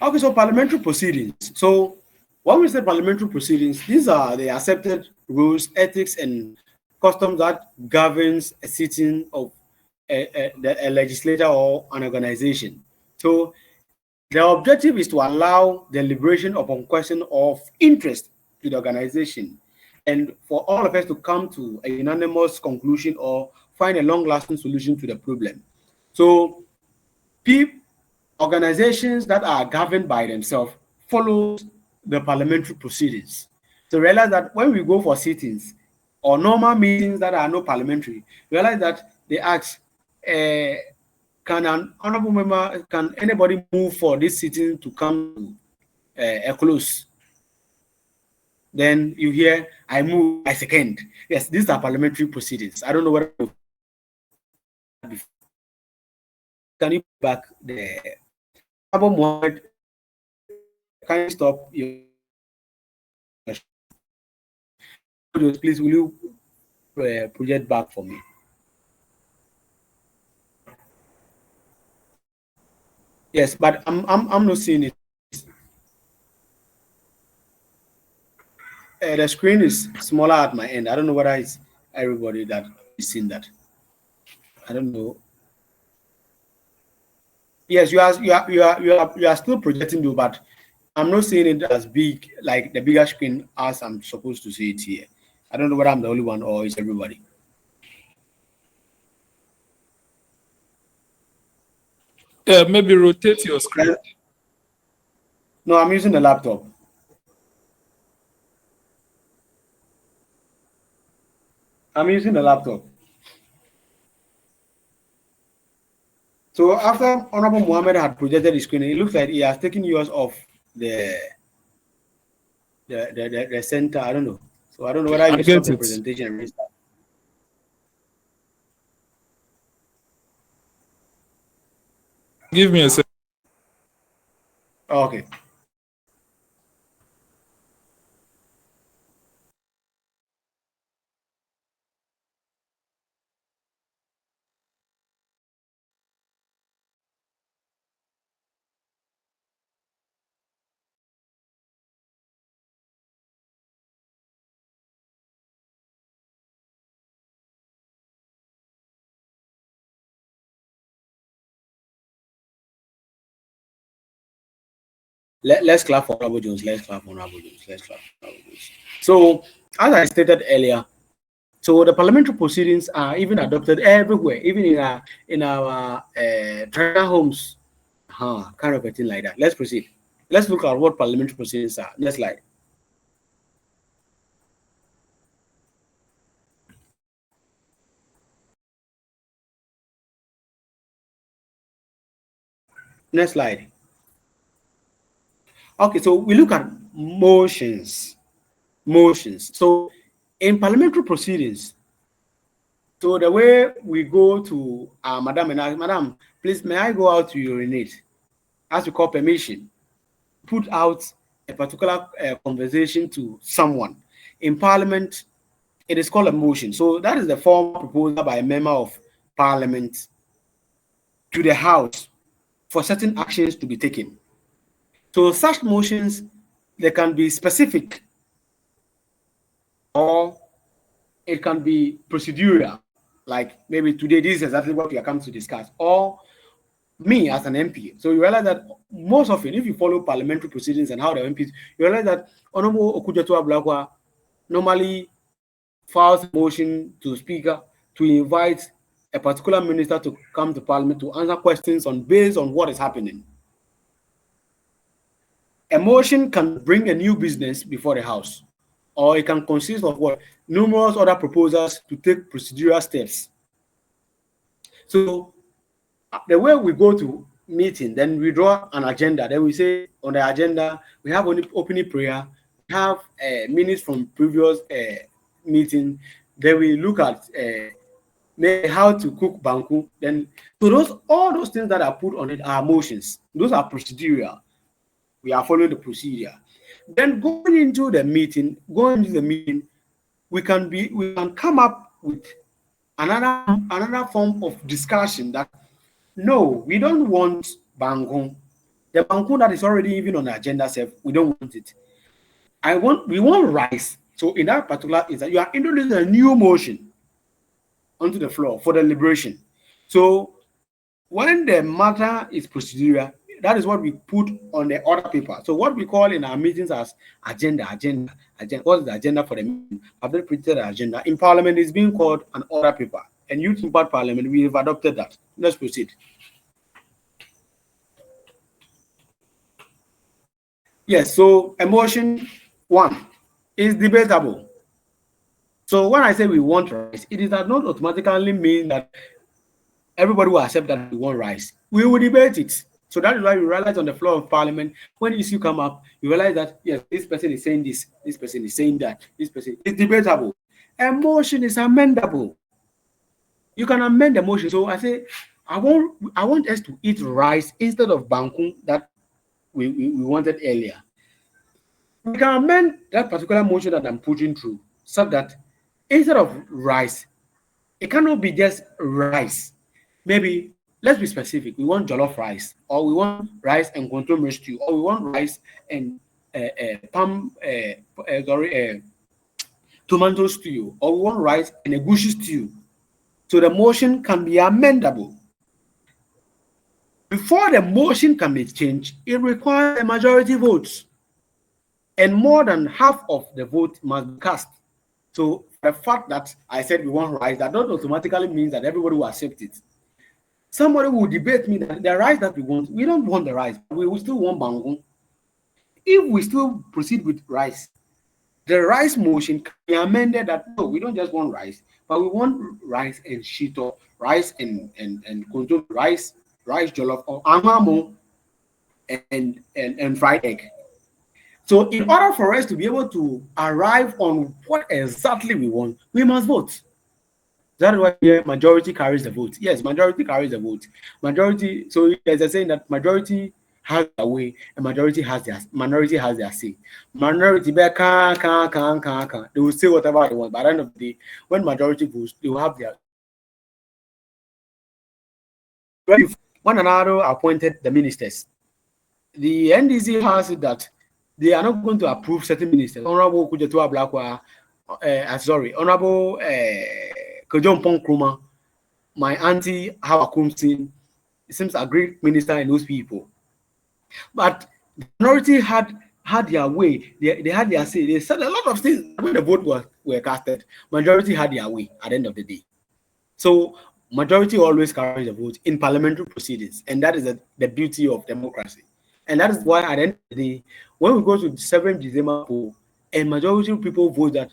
Okay, so parliamentary proceedings. So when we say parliamentary proceedings, these are the accepted rules, ethics, and customs that governs a sitting of a legislature or an organization. So the objective is to allow deliberation upon question of interest to the organization and for all of us to come to a unanimous conclusion or find a long-lasting solution to the problem. So organizations that are governed by themselves follow the parliamentary proceedings. So realize that when we go for sittings or normal meetings that are not parliamentary, realize that they ask, can an honorable member, can anybody move for this sitting to come to a close? Then you hear, I move, I second. Yes, these are parliamentary proceedings. I don't know what. Can you back the Abu Muhammad? Can you stop your? Please, will you project back for me? Yes, but I'm not seeing it. The screen is smaller at my end. I don't know whether it's everybody that is seeing that. I don't know. Yes, you are still projecting though, but I'm not seeing it as big, like the bigger screen as I'm supposed to see it here. I don't know whether I'm the only one or it's everybody. Yeah, maybe rotate your screen. No, I'm using the laptop. I'm using the laptop. So after Honorable Mohammed had projected the screen, it looks like he has taken yours off the center. I don't know. So I don't know whether you stop the presentation and restart. Give me a second. Okay. Let's clap for Honorable Jones. Let's clap for Honorable Jones. Let's clap for Honorable Jones. So, as I stated earlier, so the parliamentary proceedings are even adopted everywhere, even in our traditional homes, kind of a thing like that. Let's proceed. Let's look at what parliamentary proceedings are. Next slide. Next slide. Okay, so we look at motions. Motions. So in parliamentary proceedings, so the way we go to Madam and ask, Madam, please, may I go out to urinate? As we call permission, put out a particular conversation to someone. In Parliament, it is called a motion. So that is the formal proposal by a member of Parliament to the House for certain actions to be taken. So such motions, they can be specific or it can be procedural. Like maybe today, this is exactly what we are coming to discuss. Or me as an MP. So you realize that most often, if you follow parliamentary proceedings and how the MPs, you realize that Honorable Okujetua Blakwa normally files a motion to the Speaker to invite a particular minister to come to Parliament to answer questions on based on what is happening. A motion can bring a new business before the House, or it can consist of what numerous other proposals to take procedural steps. So the way we go to meeting, then we draw an agenda. Then we say on the agenda we have only opening prayer, we have minutes from previous meeting. Then we look at how to cook banku. Then so all those things that are put on it are motions. Those are procedural. We are following the procedure. Then going into the meeting, we can come up with another form of discussion that no, we don't want banku. The banku that is already even on the agenda we don't want it. We want rice. So in that particular instance, you are introducing a new motion onto the floor for the liberation. So when the matter is procedural, that is what we put on the order paper. So what we call in our meetings as agenda. What is the agenda for the meeting? Public printed agenda. In Parliament, it's being called an order paper. And Youth Impact Parliament, we have adopted that. Let's proceed. Yes, so emotion one is debatable. So when I say we want rice, it does not automatically mean that everybody will accept that we want rice. We will debate it. So that is why you realize on the floor of parliament, when issue come up, you realize that yes, this person is saying this person is saying that, this person is debatable. Emotion is amendable. You can amend the motion. So I say, I want us to eat rice instead of bangkun that we wanted earlier. We can amend that particular motion that I'm putting through so that instead of rice, it cannot be just rice. Maybe let's be specific. We want jollof rice, or we want rice and contour stew, or we want rice and tomato stew, or we want rice and a gushy stew. So the motion can be amendable. Before the motion can be changed, it requires a majority vote, and more than half of the vote must be cast. So the fact that I said we want rice, that not automatically means that everybody will accept it. Somebody will debate me that the rice that we don't want the rice, we will still want bangun. If we still proceed with rice, the rice motion can be amended that no, we don't just want rice, but we want rice and shito, rice and konto, rice jollof, or amamo and fried egg. So in order for us to be able to arrive on what exactly we want, we must vote. That's why here majority carries the vote. Yes, majority carries the vote. Majority, so there's a saying that majority has their way and minority has their say. Minority they will say whatever they want. By the end of the day, when majority votes, they will have their one another appointed the ministers. The NDC has it that they are not going to approve certain ministers. Honorable Kujatua Blakwa, Honorable Kojompong Kruma, my auntie Hawa Kumsin, seems a great minister and those people. But the minority had their way, they had their say. They said a lot of things when the vote were casted. Majority had their way at the end of the day. So majority always carries the vote in parliamentary proceedings, and that is the beauty of democracy. And that is why at the end of the day, when we go to the 7th December poll, a majority of people vote that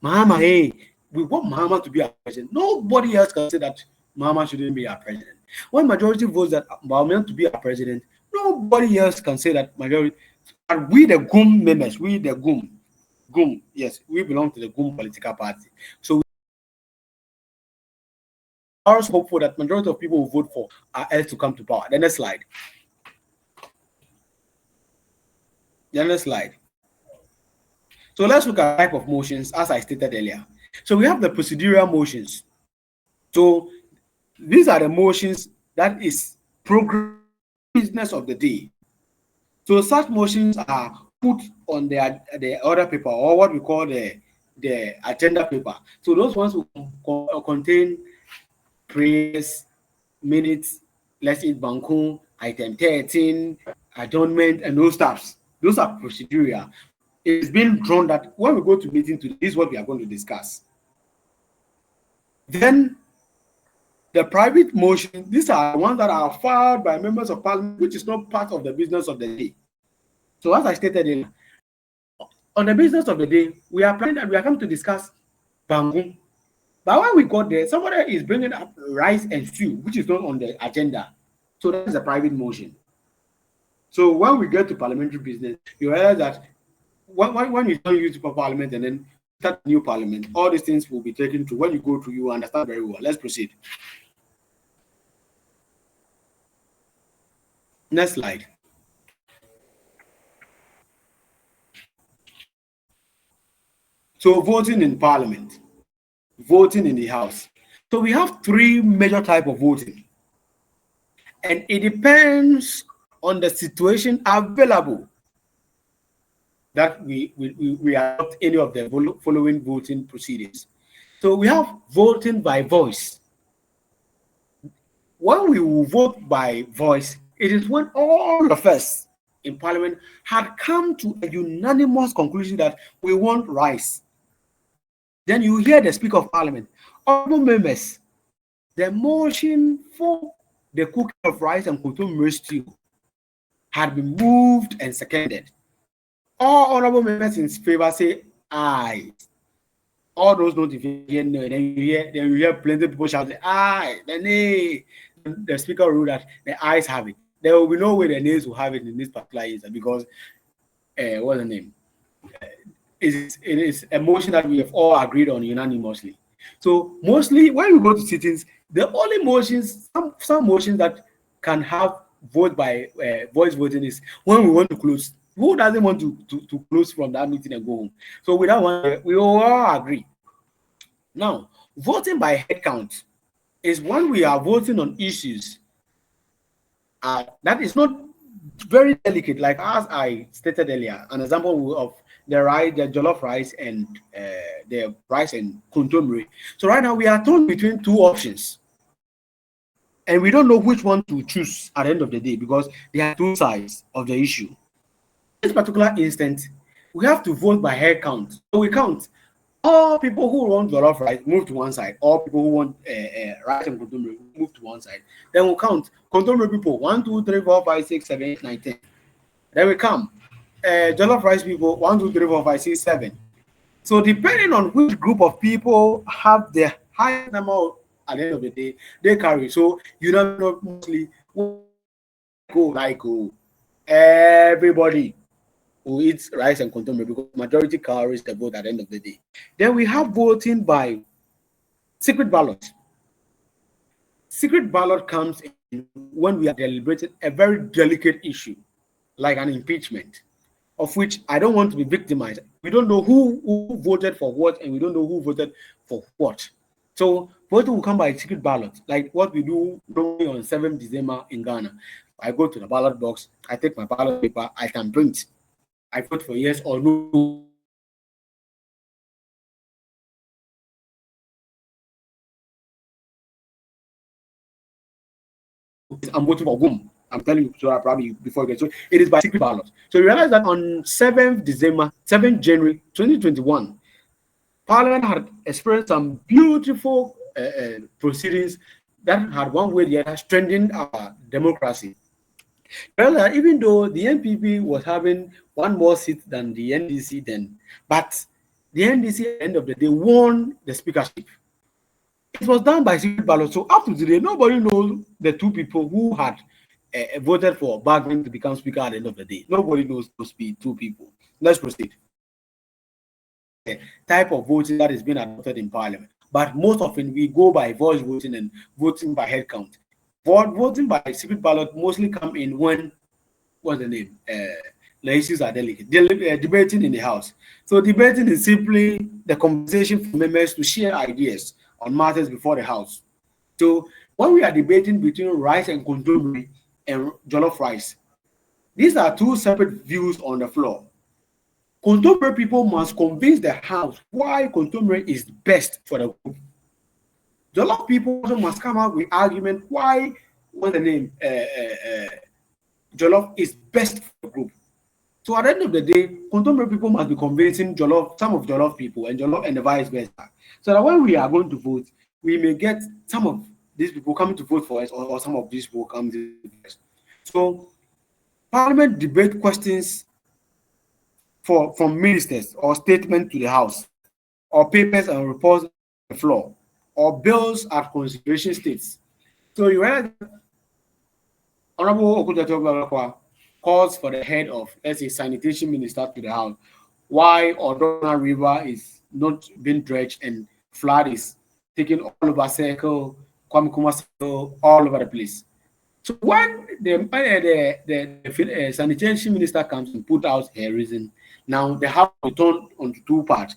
Mahama, hey, we want Mahama to be our president. Nobody else can say that Mahama shouldn't be our president. When majority votes that Mahama to be our president, nobody else can say that majority. And we the GUM members, we the GUM, yes, we belong to the GUM political party. So also hopeful that majority of people will vote for us to come to power. The next slide. So let's look at type of motions as I stated earlier. So we have the procedural motions. So these are the motions that is program business of the day. So such motions are put on the order paper, or what we call the agenda paper. So those ones will contain prayers, minutes, let's eat Banku, item 13, adjournment, and those stuffs. Those are procedural. It's been drawn that when we go to meeting today, this is what we are going to discuss. Then the private motion, these are the ones that are filed by members of parliament, which is not part of the business of the day. So as I stated earlier, on the business of the day, we are planning that we are coming to discuss Bangu. But when we got there, somebody is bringing up rice and stew, which is not on the agenda. So that is a private motion. So when we get to parliamentary business, you realize that when you don't use for parliament and then start new parliament, all these things will be taken to when you go to, you understand very well. Let's proceed. Next slide. So voting in parliament, voting in the house. So we have three major types of voting, and it depends on the situation available that we adopt any of the following voting proceedings. So we have voting by voice. When we will vote by voice, it is when all of us in parliament had come to a unanimous conclusion that we want rice. Then you hear the Speaker of Parliament, honorable members, the motion for the cooking of rice and kutum stew had been moved and seconded. All honorable members in favor say aye. All those notifications, then you hear plenty people shouting aye. Then the speaker ruled that the ayes have it. There will be no way the nays will have it in this particular instance because what's the name? It is a motion that we have all agreed on unanimously. So mostly when we go to sittings, the only motions, some motions that can have vote by voice voting is when we want to close. Who doesn't want to close from that meeting and go home? So with that one, we all agree. Now, voting by head count is when we are voting on issues that is not very delicate, like as I stated earlier, an example of the rice, the jollof rice, and the rice and contemporary. So right now we are torn between two options, and we don't know which one to choose at the end of the day because there are two sides of the issue. In this particular instance, we have to vote by head count. So we count all people who want jollof rice move to one side. All people who want rice and contemporary move to one side. Then we'll count contemporary people 1, 2, 3, 4, 5, 6, 7, 8, 9, 10. Then we come jollof rice people 1, 2, 3, 4, 5, 6, 7. So depending on which group of people have the highest number at the end of the day, they carry. So you know mostly go everybody who eats rice and contemporary because majority carries the vote at the end of the day. Then we have voting by secret ballot. Secret ballot comes in when we are deliberating a very delicate issue, like an impeachment, of which I don't want to be victimized. We don't know who voted for what, and we don't know who voted for what. So voting will come by secret ballot, like what we do normally on 7th December in Ghana. I go to the ballot box, I take my ballot paper, I can print. I vote for yes or no. I'm voting for whom? I'm telling you, so I probably before you get so it is by secret ballot. So you realize that on 7th December, 7th January 2021, Parliament had experienced some beautiful proceedings that had one way or the other strengthened our democracy. Well, even though the NPP was having one more seat than the NDC then, but the NDC at the end of the day won the speakership. It was done by secret ballot. So up to today, nobody knows the two people who had voted for Bagman to become speaker at the end of the day. Nobody knows those two people. Let's proceed. Type of voting that is being adopted in Parliament, but most often we go by voice voting and voting by head count. Voting by secret ballot mostly come in when what's the name? The issues are delicate. Debating in the House. So debating is simply the conversation for members to share ideas on matters before the House. So when we are debating between rice and contemporary and jollof rice, these are two separate views on the floor. Contemporary people must convince the House why contemporary is best for the group. Jollof people also must come up with argument why what's the name? Jollof is best for the group. So at the end of the day, contemporary people must be convincing Jollof, some of Jollof people, and Jollof and the vice versa. So that when we are going to vote, we may get some of these people coming to vote for us, or some of these people coming to vote for us. So Parliament debate questions from ministers or statements to the House, or papers and reports on the floor, or bills at consideration states. So you realize Honorable Okudato calls for the head of, let's say, sanitation minister to the House. Why Odona River is not being dredged and flood is taking all over Circle, Kwamikuma Circle, all over the place. So when the sanitation minister comes and put out her reason, now they have to turn onto two parts.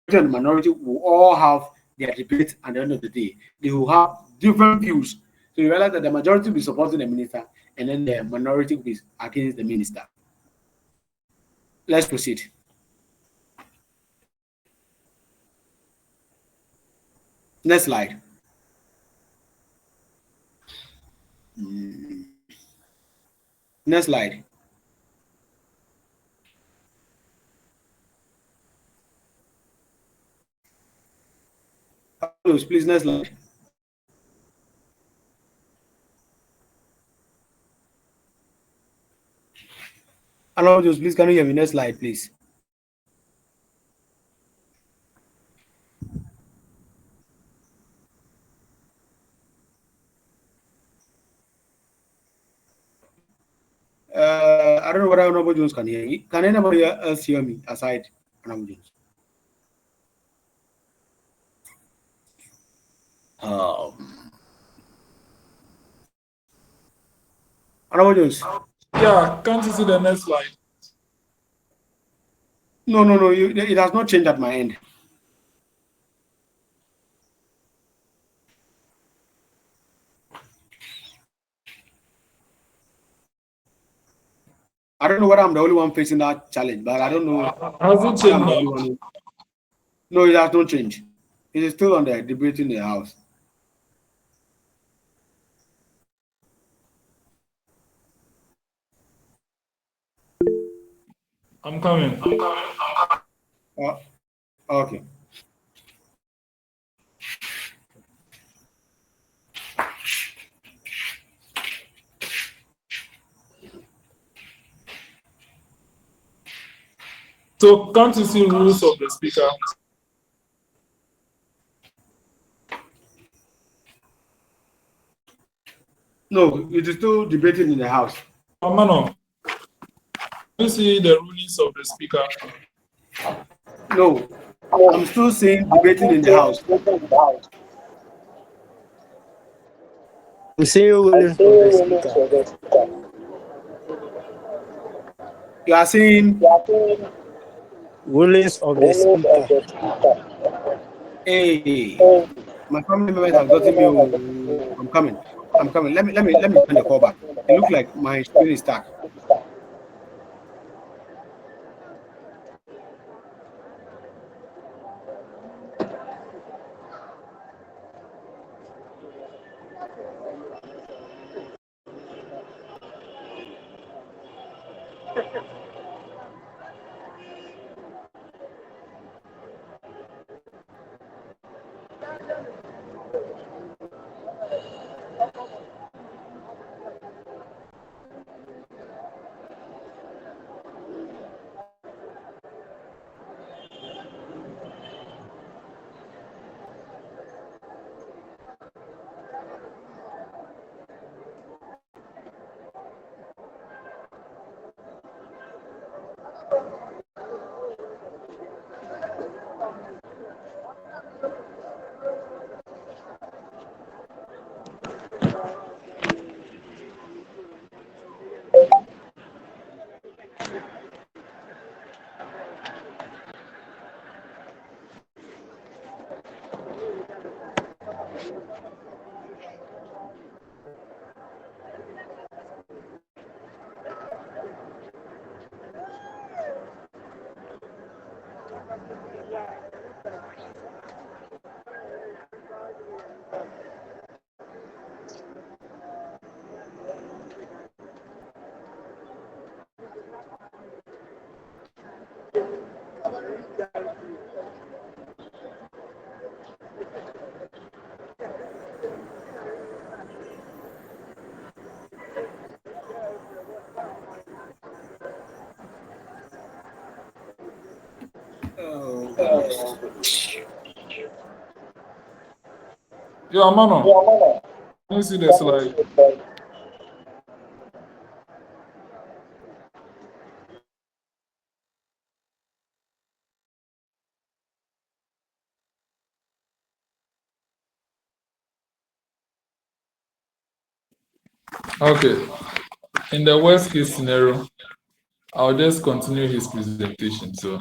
The minority will all have their debate at the end of the day. They will have different views. So you realize that the majority will be supporting the minister, and then the minority will be against the minister. Let's proceed. Next slide. Next slide. Please, next slide. Hello, just please can you hear me? Next slide, please. I don't know whether Honorable Jones can hear me. Can anybody else hear me aside Honorable Jones? Honorable Jones. Yeah, can't you see the next slide? No. It has not changed at my end. I don't know whether I'm the only one facing that challenge, but I don't know. Has it changed now? No, it has not changed. It is still on the debate in the House. I'm coming. Okay. So can't you see rules of the speaker? No, it is still debating in the House. Amanor, can you see the rulings of the speaker? No, I'm still seeing debating in the House. I'm seeing rulings of the speaker. You are seeing Rulings of the speaker. Hey, my family members have gotten me. I'm coming. Let me turn the call back. It looks like my screen is stuck. Oh goodness. Yeah, Amanor, can you see the slide? Okay. In the worst case scenario, I'll just continue his presentation. So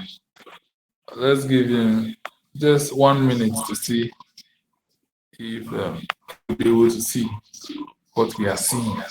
let's give him just 1 minute to see if we'll be able to see what we are seeing.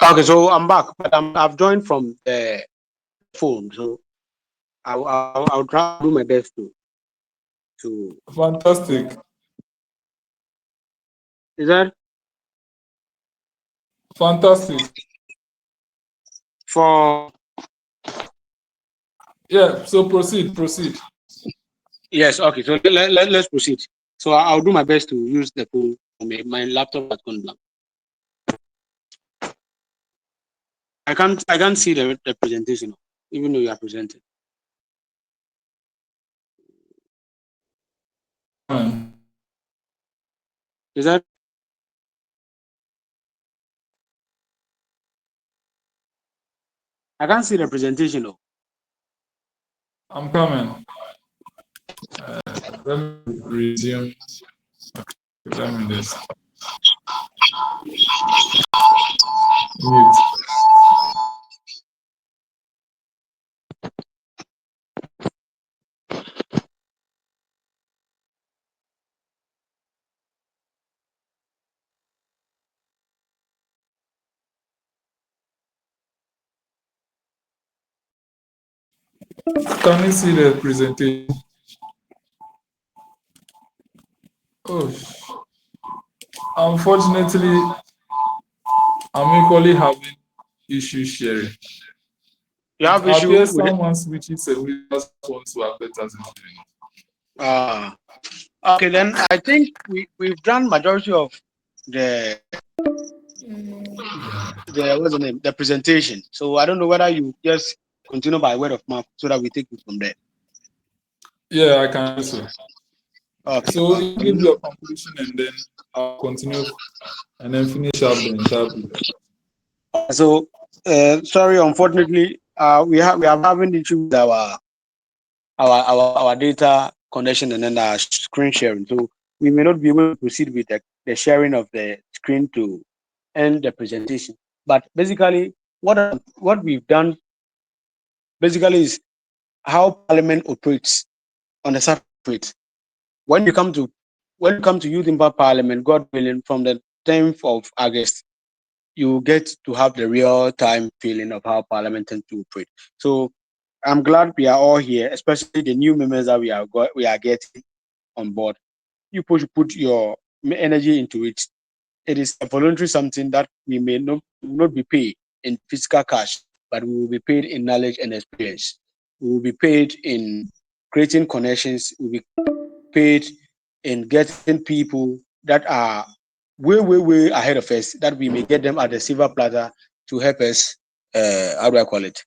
Okay, so I'm back, but I've joined from the phone, so I'll try to do my best to. Fantastic. Is that Fantastic. for? Yeah, so proceed. Yes. Okay. So let's proceed. So I'll do my best to use the phone. My laptop has gone blank. I can't see the presentation, even though you are presenting. Is that? I can't see the presentation though. I'm coming. Let me resume. Let me just mute. Can you see the presentation? Oh, unfortunately, I'm equally having issue sharing. You It have issue appears with it? someone switches away just wants to affect us. Okay, then I think we've done majority of the what's the name, the presentation. So I don't know whether you just continue by word of mouth so that we take it from there. Yeah, I can do so. Okay. So you give your conclusion and then I'll continue and then finish up the entire presentation. So sorry, unfortunately, we are having issue with our data connection and then our screen sharing. So we may not be able to proceed with the sharing of the screen to end the presentation. But basically, what we've done basically is how Parliament operates on the surface. When you come to Youth Impact Parliament, God willing, from the 10th of August, you get to have the real time feeling of how Parliament tends to operate. So I'm glad we are all here, especially the new members that we are getting on board. You should put your energy into it. It is a voluntary something that we may not be paid in physical cash, but we will be paid in knowledge and experience. We will be paid in creating connections. We will be paid in getting people that are way ahead of us, that we may get them at the silver platter to help us, how do I call it,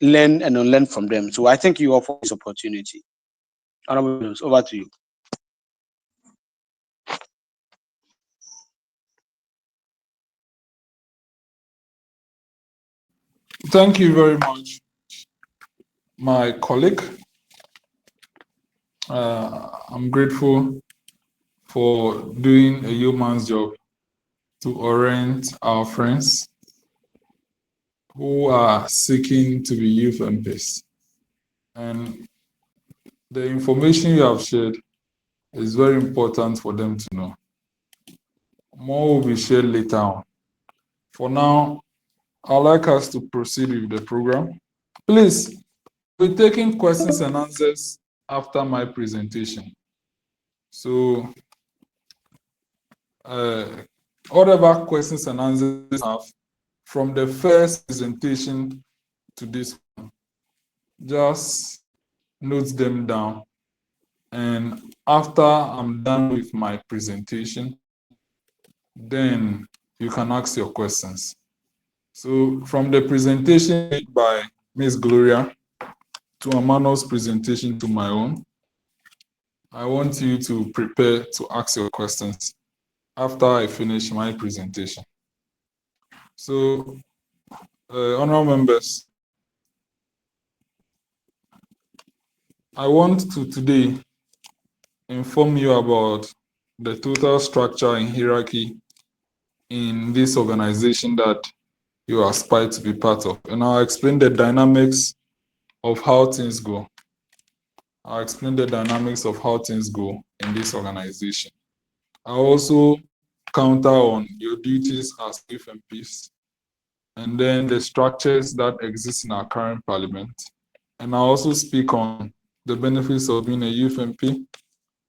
learn and unlearn from them. So I thank you all for this opportunity. Honorable, over to you. Thank you very much, my colleague. I'm grateful for doing a yeoman's job to orient our friends who are seeking to be youth MPs. And the information you have shared is very important for them to know. More will be shared later on. For now, I'd like us to proceed with the program. Please, we're taking questions and answers after my presentation. So, whatever questions and answers you have from the first presentation to this one, just note them down. And after I'm done with my presentation, then you can ask your questions. So from the presentation made by Ms. Gloria to Amanor's presentation to my own, I want you to prepare to ask your questions after I finish my presentation. So, honorable members, I want to today inform you about the total structure and hierarchy in this organization that you aspire to be part of. And I'll explain the dynamics of how things go. I'll explain the dynamics of how things go in this organization. I'll also counter on your duties as youth MPs, and then the structures that exist in our current parliament. And I'll also speak on the benefits of being a youth MP.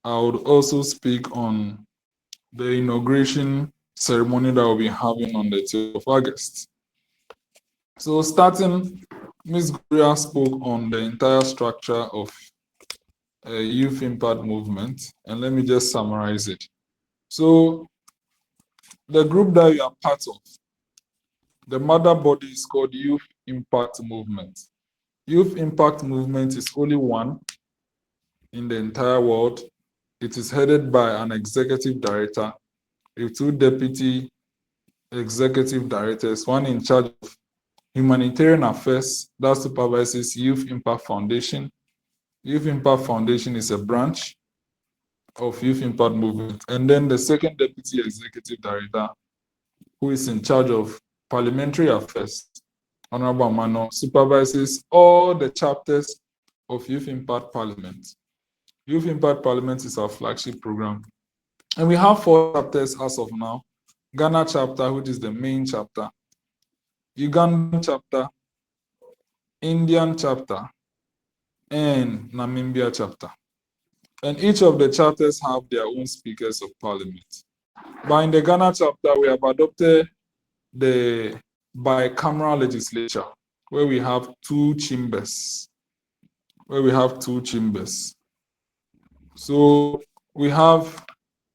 I would also speak on the inauguration ceremony that we'll be having on the 12th of August. So starting, Ms. Gloria spoke on the entire structure of a youth impact movement, and let me just summarize it. So the group that you are part of, the mother body is called Youth Impact Movement. Youth Impact Movement is only one in the entire world. It is headed by an executive director with 2 deputy executive directors, one in charge of Humanitarian Affairs that supervises Youth Impact Foundation. Youth Impact Foundation is a branch of Youth Impact Movement. And then the second deputy executive director, who is in charge of Parliamentary Affairs, Honorable Amanor, supervises all the chapters of Youth Impact Parliament. Youth Impact Parliament is our flagship program. And we have 4 chapters as of now. Ghana chapter, which is the main chapter, Ugandan chapter, Indian chapter, and Namibia chapter. And each of the chapters have their own speakers of parliament. But in the Ghana chapter, we have adopted the bicameral legislature, where we have 2 chambers. So we have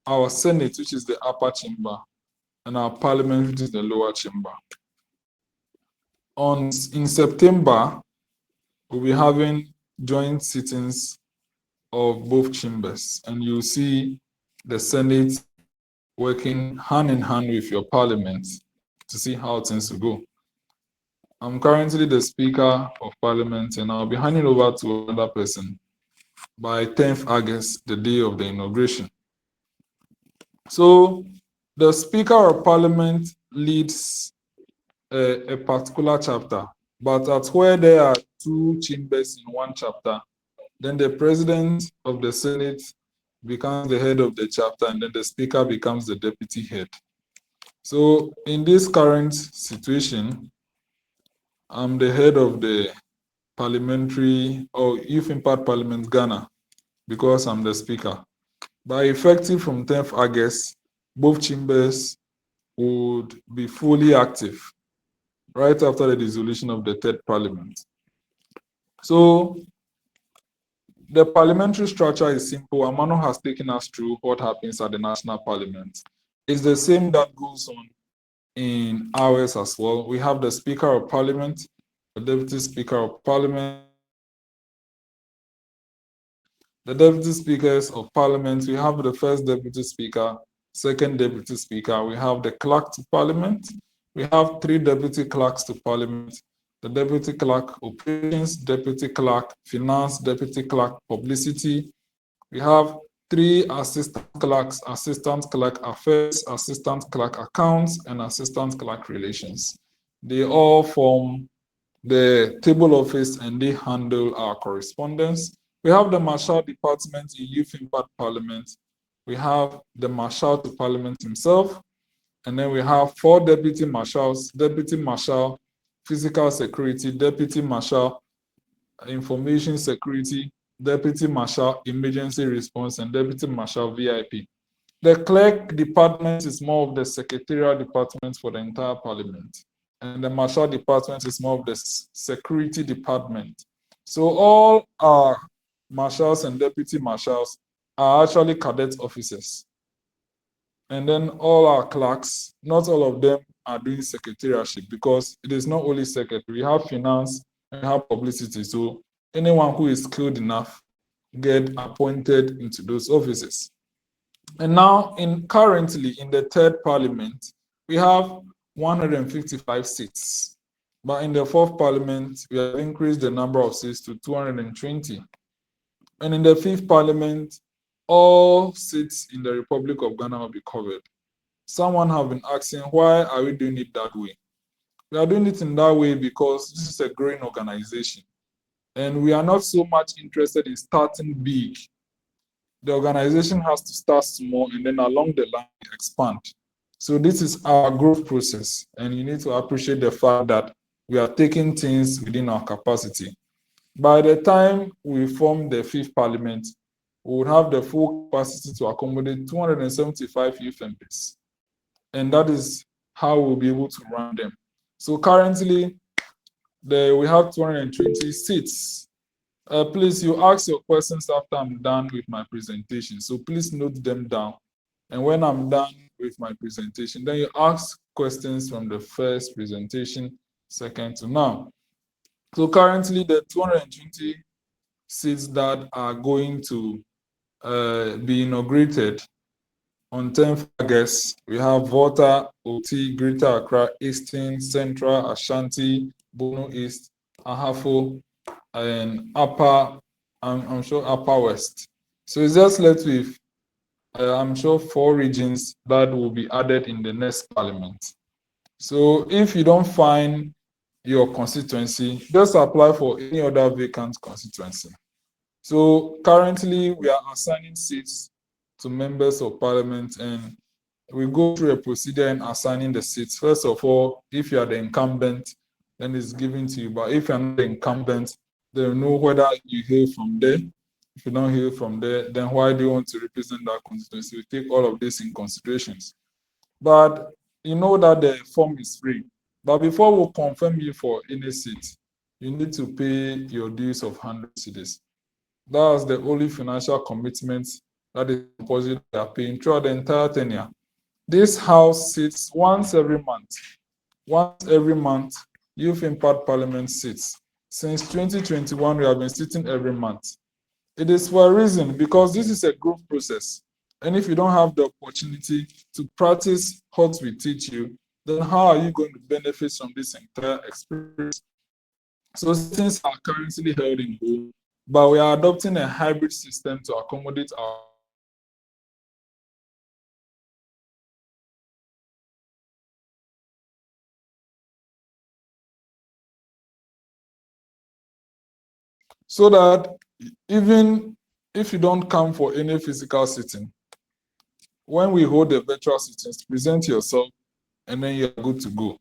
our Senate, which is the upper chamber, and our Parliament, which is the lower chamber. In September, we'll be having joint sittings of both chambers, and you'll see the Senate working hand in hand with your Parliament to see how things will go. I'm currently the Speaker of Parliament, and I'll be handing over to another person by 10th August, the day of the inauguration. So the Speaker of Parliament leads a particular chapter, but at where there are 2 chambers in one chapter, then the President of the Senate becomes the head of the chapter, and then the Speaker becomes the deputy head. So in this current situation, I'm the head of the Parliamentary or Youth Impact Parliament Ghana because I'm the Speaker. But effective from 10th August, both chambers would be fully active right after the dissolution of the 3rd Parliament. So the parliamentary structure is simple. Amanor has taken us through what happens at the National Parliament. It's the same that goes on in ours as well. We have the Speaker of Parliament, the Deputy Speaker of Parliament, the Deputy Speakers of Parliament. We have the first Deputy Speaker, second Deputy Speaker. We have the Clerk to Parliament. We have 3 Deputy Clerks to Parliament, the Deputy Clerk Operations, Deputy Clerk Finance, Deputy Clerk Publicity. We have 3 Assistant Clerks, Assistant Clerk Affairs, Assistant Clerk Accounts, and Assistant Clerk Relations. They all form the table office and they handle our correspondence. We have the Marshal Department in Youth Impact Parliament. We have the Marshal to Parliament himself. And then we have 4 Deputy Marshals, Deputy Marshal Physical Security, Deputy Marshal Information Security, Deputy Marshal Emergency Response, and Deputy Marshal VIP. The Clerk Department is more of the secretarial department for the entire Parliament. And the Marshal Department is more of the Security Department. So all our Marshals and Deputy Marshals are actually cadet officers. And then all our clerks, not all of them are doing secretariatship because it is not only secretary. We have finance, we have publicity. So anyone who is skilled enough get appointed into those offices. And now, currently in the 3rd Parliament, we have 155 seats. But in the 4th Parliament, we have increased the number of seats to 220. And in the 5th Parliament, all seats in the Republic of Ghana will be covered. Someone have been asking, why are we doing it that way? We are doing it in that way because this is a growing organization. And we are not so much interested in starting big. The organization has to start small and then along the line expand. So this is our growth process, and you need to appreciate the fact that we are taking things within our capacity. By the time we form the 5th Parliament, we would have the full capacity to accommodate 275 youth MPs. And that is how we'll be able to run them. So currently, we have 220 seats. Please, you ask your questions after I'm done with my presentation. So please note them down. And when I'm done with my presentation, then you ask questions from the first presentation, second to now. So currently, the 220 seats that are going to be inaugurated on 10th August, we have Volta, Oti, Greater Accra, Eastern, Central, Ashanti, Bono East, Ahafo, and I'm sure Upper West. So it's just left with, I'm sure, 4 regions that will be added in the next parliament. So if you don't find your constituency, just apply for any other vacant constituency. So currently we are assigning seats to members of parliament, and we go through a procedure in assigning the seats. First of all, if you are the incumbent, then it's given to you. But if you're not the incumbent, they'll know whether you hail from there. If you don't hail from there, then why do you want to represent that constituency? We take all of this in considerations. But you know that the form is free. But before we confirm you for any seat, you need to pay your dues of 100 cedis. That's the only financial commitment that is compulsory they are paying throughout the entire tenure. This house sits once every month. Once every month, Youth Impact Parliament sits. Since 2021, we have been sitting every month. It is for a reason, because this is a group process. And if you don't have the opportunity to practice what we teach you, then how are you going to benefit from this entire experience? So sittings are currently held in home, but we are adopting a hybrid system to accommodate our so that even if you don't come for any physical sitting, when we hold the virtual sittings, present yourself and then you're good to go.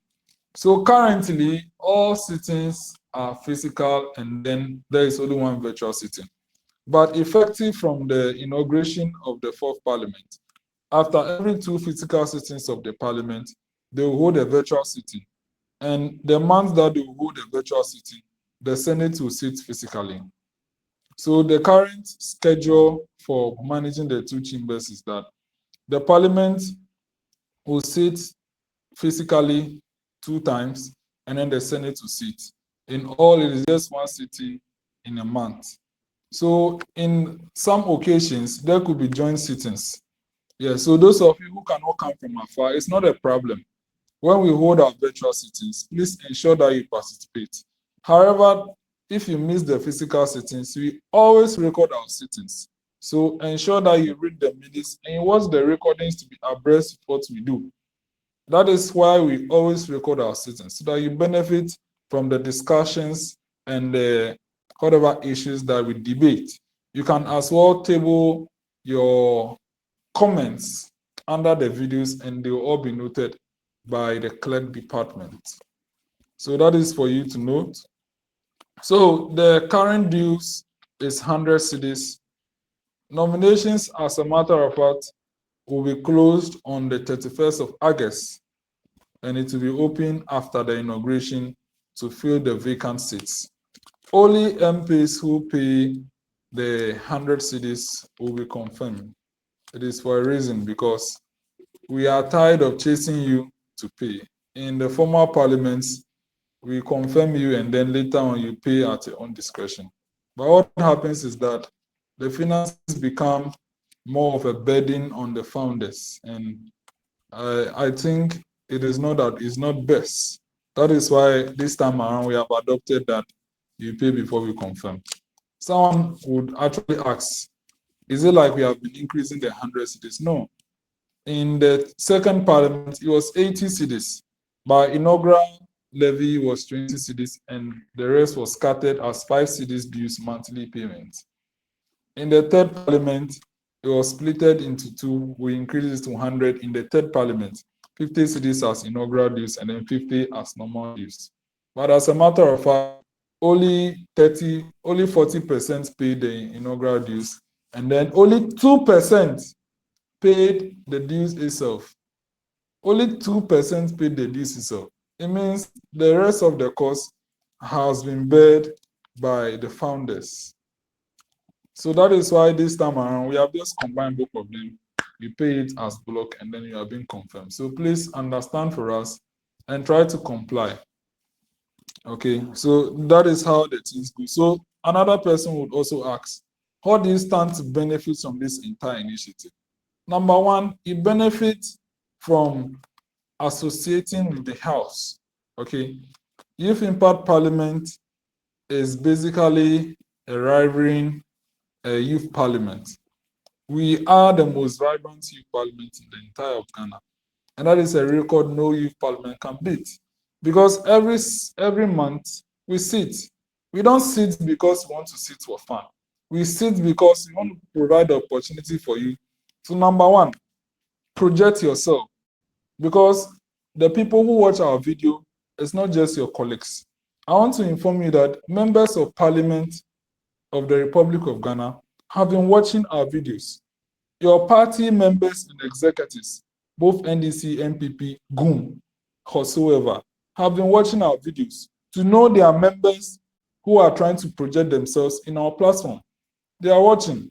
So currently, all sittings are physical, and then there is only one virtual sitting. But effective from the inauguration of the 4th Parliament, after every 2 physical sittings of the Parliament, they will hold a virtual sitting. And the month that they will hold a virtual sitting, the Senate will sit physically. So the current schedule for managing the 2 chambers is that the Parliament will sit physically 2 times, and then the Senate will sit. In all, it is just 1 sitting in a month. So in some occasions, there could be joint sittings. Yeah, so those of you who cannot come from afar, it's not a problem. When we hold our virtual sittings, please ensure that you participate. However, if you miss the physical sittings, we always record our sittings. So ensure that you read the minutes and you watch the recordings to be abreast of what we do. That is why we always record our sittings, so that you benefit from the discussions and the whatever issues that we debate. You can as well table your comments under the videos, and they will all be noted by the clerk department. So that is for you to note. So the current dues is 100 cedis. Nominations, as a matter of fact, will be closed on the 31st of August, and it will be open after the inauguration to fill the vacant seats. Only MPs who pay the 100 cedis will be confirmed. It is for a reason, because we are tired of chasing you to pay. In the former parliaments, we confirm you and then later on you pay at your own discretion. But what happens is that the finances become more of a burden on the founders, and I think it is not that it's not best. That is why this time around we have adopted that you pay before we confirm. Someone would actually ask, is it like we have been increasing the 100 cedis? No. In the 2nd Parliament, it was 80 cedis. By inaugural levy was 20 cedis, and the rest was scattered as 5 cedis dues monthly payments. In the 3rd Parliament, it was splitted into 2. We increased it to 100 in the 3rd Parliament. 50 cedis as inaugural dues, and then 50 as normal dues. But as a matter of fact, only 40% paid the inaugural dues, and then only 2% paid the dues itself. Only 2% paid the dues itself. It means the rest of the cost has been bared by the founders. So that is why this time around we have just combined both of them. You pay it as block and then you are being confirmed. So please understand for us and try to comply. Okay, so that is how the things go. So another person would also ask, how do you stand to benefit from this entire initiative? Number one, it benefits from associating with the house. Okay, Youth Impact Parliament is basically a rivaling youth parliament. We are the most vibrant youth parliament in the entire of Ghana, and that is a record no youth parliament can beat. Because every month we sit. We don't sit because we want to sit for fun. We sit because we want to provide the opportunity for you to, number one, project yourself. Because the people who watch our video, it's not just your colleagues. I want to inform you that members of Parliament of the Republic of Ghana have been watching our videos. Your party members and executives, both NDC, MPP, GUM, whatsoever, have been watching our videos to know their members who are trying to project themselves in our platform. They are watching.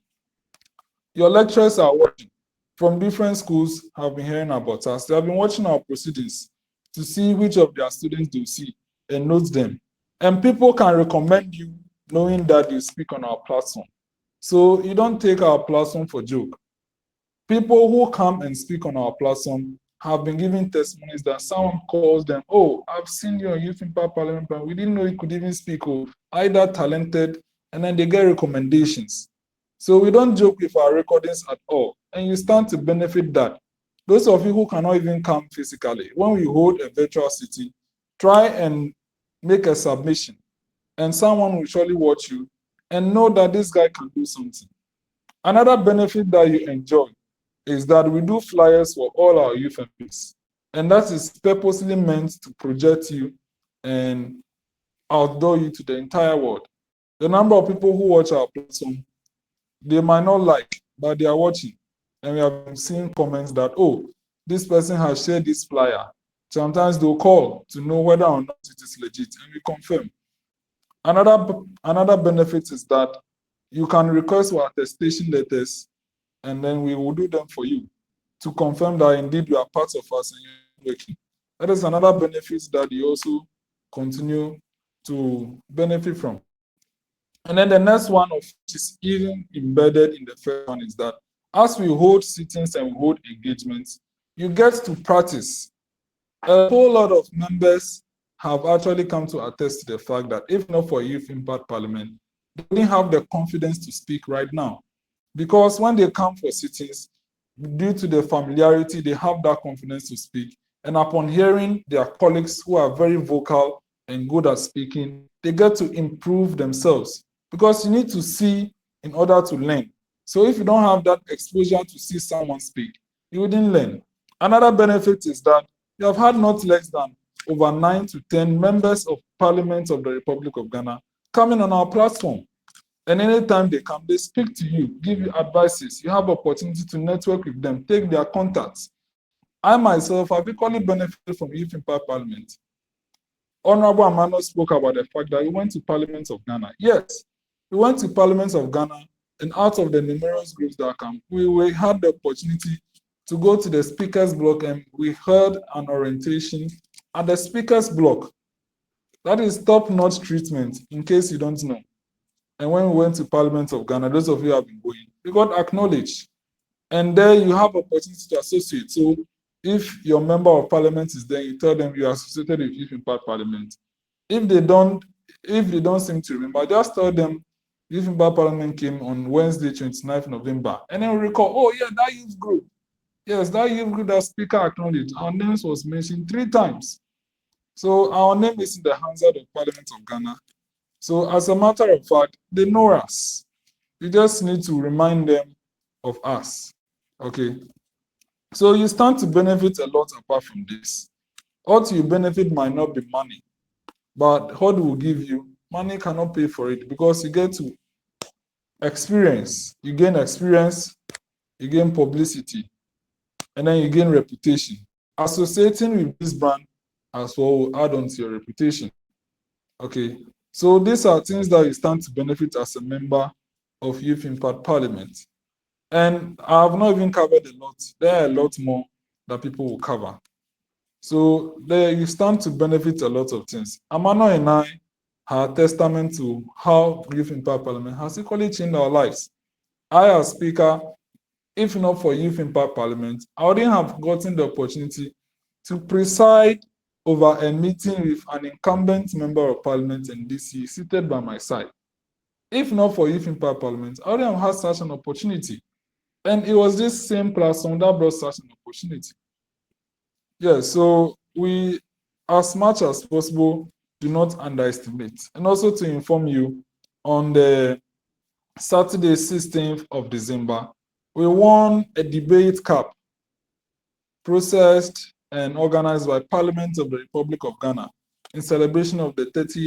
Your lecturers are watching. From different schools have been hearing about us. They have been watching our proceedings to see which of their students they see and note them. And people can recommend you knowing that you speak on our platform. So you don't take our platform for joke. People who come and speak on our platform have been giving testimonies that someone calls them, oh, I've seen you on Youth Impact Parliament, but we didn't know you could even speak, or either talented, and then they get recommendations. So we don't joke with our recordings at all, and you stand to benefit that. Those of you who cannot even come physically, when we hold a virtual sitting, try and make a submission, and someone will surely watch you and know that this guy can do something. Another benefit that you enjoy is that we do flyers for all our youth MPs, and that is purposely meant to project you and outdoor you to the entire world. The number of people who watch our platform, they might not like, but they are watching. And we have been seeing comments that, oh, this person has shared this flyer. Sometimes they'll call to know whether or not it is legit, and we confirm. Another benefit is that you can request for attestation letters, and then we will do them for you to confirm that indeed you are part of us and you're working. That is another benefit that you also continue to benefit from. And then the next one, of which is even embedded in the first one, is that as we hold sittings and we hold engagements, you get to practice. A whole lot of members have actually come to attest to the fact that if not for Youth Impact Parliament, they wouldn't have the confidence to speak right now. Because when they come for sittings, due to the familiarity, they have that confidence to speak. And upon hearing their colleagues who are very vocal and good at speaking, they get to improve themselves. Because you need to see in order to learn. So if you don't have that exposure to see someone speak, you wouldn't learn. Another benefit is that you have had not less than over 9 to 10 members of Parliament of the Republic of Ghana coming on our platform. And anytime they come, they speak to you, give you advices. You have opportunity to network with them, take their contacts. I myself have equally benefited from Youth Impact Parliament. Honorable Amanor spoke about the fact that we went to Parliament of Ghana. Yes, we went to Parliament of Ghana, and out of the numerous groups that come, we had the opportunity to go to the speakers block, and we heard an orientation at the speakers block. That is top-notch treatment, in case you don't know. And when we went to Parliament of Ghana, those of you who have been going, we got acknowledged. And there you have opportunity to associate. So if your member of Parliament is there, you tell them you are associated with Youth Impact Parliament. If they don't seem to remember, just tell them Youth Impact Parliament came on Wednesday, 29th November. And then recall, oh yeah, that youth group. Yes, that youth group that speaker acknowledged. Our names was mentioned 3 times. So our name is in the hands of Parliament of Ghana. So as a matter of fact, they know us. You just need to remind them of us. Okay. So you stand to benefit a lot apart from this. What you benefit might not be money, but what will give you, money cannot pay for it because you get to experience, you gain publicity, and then you gain reputation. Associating with this brand as well will add on to your reputation. Okay, so these are things that you stand to benefit as a member of Youth Impact Parliament. And I have not even covered a lot. There are a lot more that people will cover. So there you stand to benefit a lot of things. Amanor and I are testament to how Youth Impact Parliament has equally changed our lives. I, as Speaker, if not for Youth Impact Parliament, I wouldn't have gotten the opportunity to preside over a meeting with an incumbent member of Parliament in DC seated by my side. If not for Youth Impact Parliament, I wouldn't have had such an opportunity. And it was this same platform that brought such an opportunity. Yeah, so we, as much as possible, do not underestimate. And also to inform you, on the Saturday, 16th of December, we won a debate cup processed and organized by Parliament of the Republic of Ghana in celebration of the 30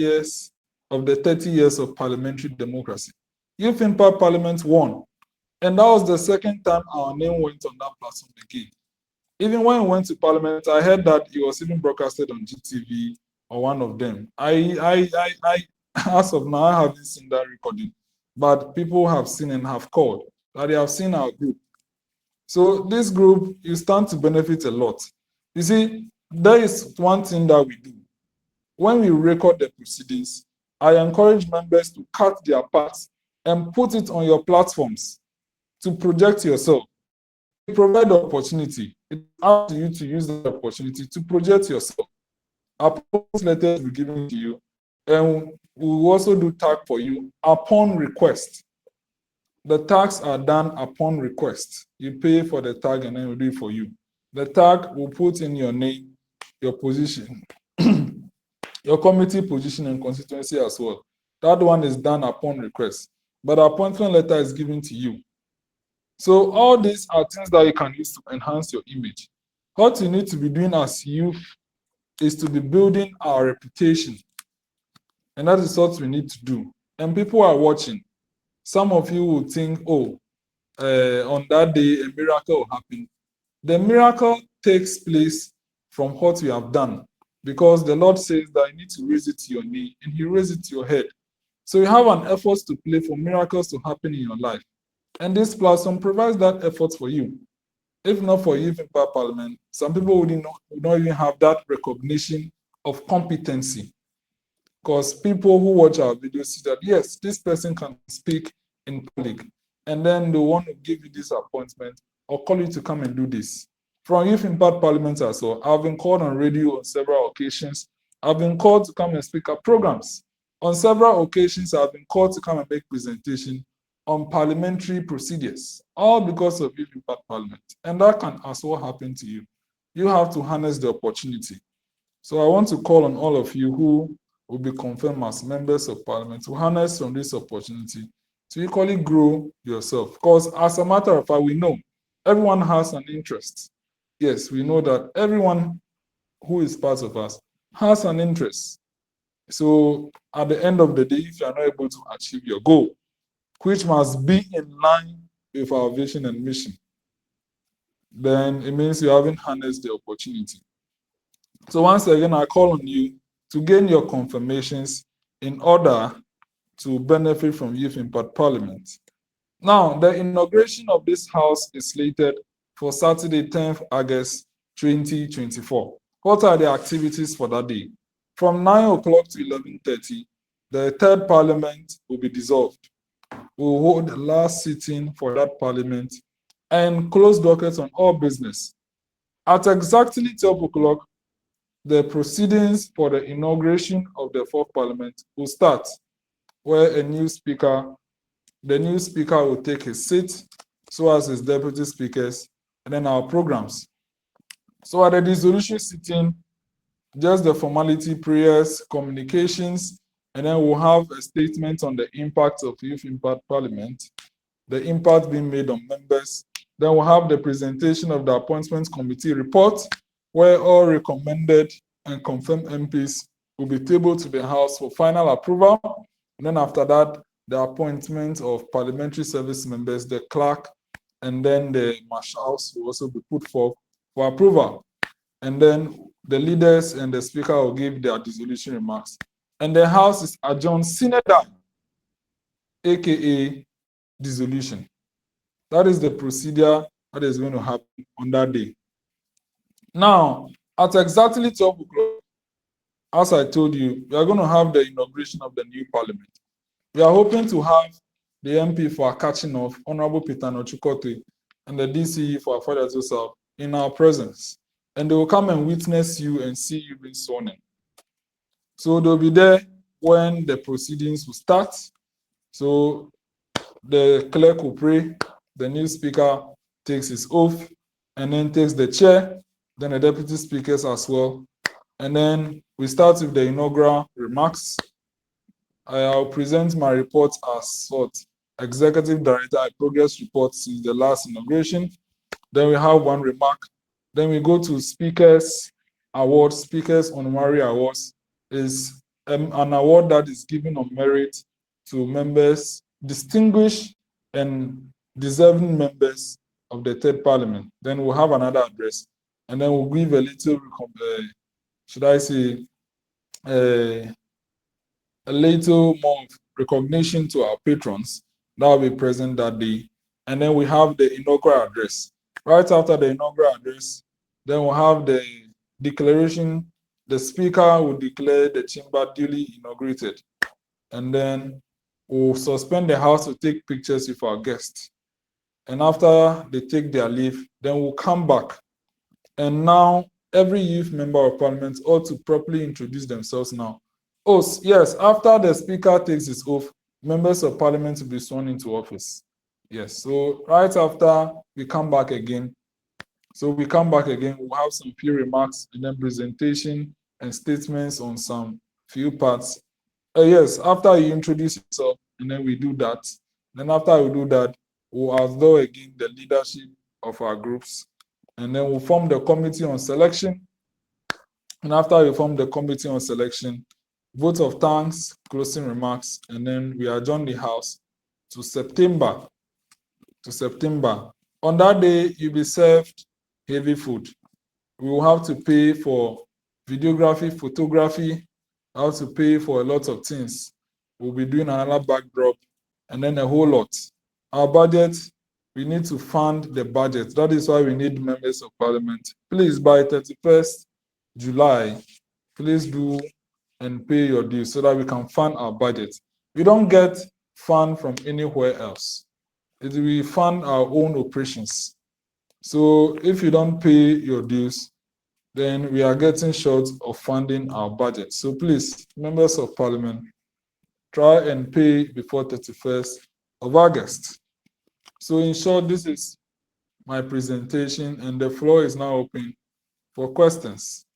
years of parliamentary democracy. Youth Impact Parliament won, and that was the second time our name went on that platform again. Even when we went to Parliament, I heard that it was even broadcasted on GTV or one of them. I as of now, I haven't seen that recording, but people have seen and have called that they have seen our group. So this group, you stand to benefit a lot. You see, there is one thing that we do. When we record the proceedings, I encourage members to cut their parts and put it on your platforms to project yourself. We provide the opportunity. It's up to you to use the opportunity to project yourself. Our post letters will be given to you, and we will also do tag for you upon request. The tags are done upon request. You pay for the tag and then we'll do it for you. The tag will put in your name, your position, your committee position and constituency as well. That one is done upon request, but the appointment letter is given to you. So all these are things that you can use to enhance your image. What you need to be doing as youth is to be building our reputation. And that is what we need to do. And people are watching. Some of you will think, oh, on that day, a miracle will happen. The miracle takes place from what you have done, because the Lord says that you need to raise it to your knee and He raised it to your head. So you have an effort to play for miracles to happen in your life. And this platform provides that effort for you. If not for Youth Impact Parliament, some people would not even have that recognition of competency. Because people who watch our videos see that, yes, this person can speak in public, and then they want to give you this appointment or call you to come and do this. From Youth Impact Parliament as well, I've been called on radio on several occasions. I've been called to come and speak at programs. On several occasions, I've been called to come and make presentation on parliamentary procedures, all because of Youth Impact Parliament. And that can as well happen to you. You have to harness the opportunity. So I want to call on all of you who will be confirmed as members of Parliament to harness from this opportunity to equally grow yourself. Because as a matter of fact, we know everyone has an interest. Yes, we know that everyone who is part of us has an interest. So at the end of the day, if you are not able to achieve your goal, which must be in line with our vision and mission, then it means you haven't harnessed the opportunity. So once again, I call on you to gain your confirmations in order to benefit from Youth Impact Parliament. Now, the inauguration of this house is slated for Saturday, 10th August 2024. What are the activities for that day? From 9 o'clock to 11:30, the third Parliament will be dissolved. We will hold the last sitting for that Parliament and close dockets on all business. At exactly 12 o'clock, the proceedings for the inauguration of the fourth Parliament will start, where the new speaker will take his seat, so as his deputy speakers, and then our programs. So at the dissolution sitting, just the formality prayers, communications, and then we'll have a statement on the impact of Youth Impact Parliament, the impact being made on members, Then we'll have the presentation of the Appointments Committee report, where all recommended and confirmed MPs will be tabled to the House for final approval. And then after that, the appointment of parliamentary service members, the clerk, and then the marshals will also be put forth for approval. And then the leaders and the speaker will give their dissolution remarks. And the House is adjourned sine die, aka dissolution. That is the procedure that is going to happen on that day. Now, at exactly 12 o'clock, as I told you, we are going to have the inauguration of the new parliament. We are hoping to have the MP for catching off, Honorable Peter Nochukote, and the DCE for Afada Joseph in our presence. And they will come and witness you and see you being sworn in. So they'll be there when the proceedings will start. So the clerk will pray, the new speaker takes his oath, and then takes the chair, then the deputy speakers as well. And then we start with the inaugural remarks. I'll present my report as sort Executive Director, a progress report since the last inauguration. Then we have one remark. Then we go to Speakers Awards. Speakers Honorary Awards is an award that is given on merit to members, distinguished and deserving members of the third parliament. Then we'll have another address, and then we'll give a little, should I say, a little more recognition to our patrons that will be present that day. And then we have the inaugural address. Right after the inaugural address, then we'll have the declaration. The speaker will declare the chamber duly inaugurated. And then we'll suspend the House to take pictures with our guests. And after they take their leave, then we'll come back. And now every youth member of parliament ought to properly introduce themselves now. Oh, yes, after the speaker takes his oath, members of parliament will be sworn into office. Yes, so right after we come back again, we'll have some few remarks and then presentation and statements on some few parts. Yes, after you introduce yourself, and then we do that. Then after we do that, we'll outlaw again the leadership of our groups, and then we'll form the committee on selection. And after we form the committee on selection, vote of thanks, closing remarks, and then we adjourn the House to September. On that day, you'll be served heavy food. We will have to pay for videography, photography, have to pay for a lot of things. We'll be doing another backdrop, and then a whole lot. Our budget, we need to fund the budget. That is why we need members of parliament. Please, by 31st July, please do and pay your dues so that we can fund our budget. We don't get fund from anywhere else. We fund our own operations. So if you don't pay your dues, then we are getting short of funding our budget. So please, members of parliament, try and pay before 31st of August. So in short, this is my presentation, and the floor is now open for questions.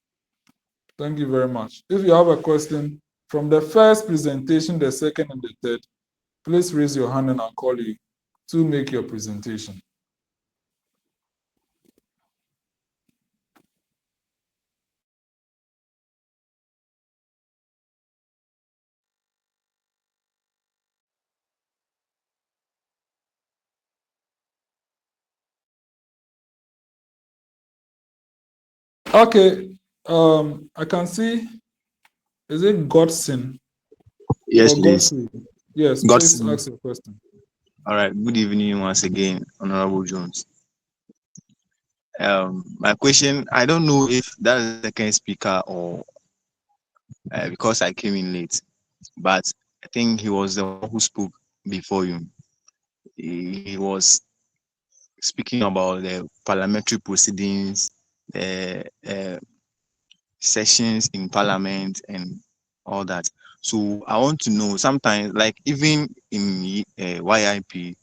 Thank you very much. If you have a question from the first presentation, the second, and the third, please raise your hand and I'll call you to make your presentation. Okay, I can see, is it Godson? Yes, or please. Godfrey? Yes, Godson. please ask your question. All right. Good evening once again, Honorable Jones. My question, I don't know if that is the second speaker or because I came in late, but I think he was the one who spoke before you. He was speaking about the parliamentary proceedings, the sessions in parliament and all that. So I want to know, sometimes, like even in YIP,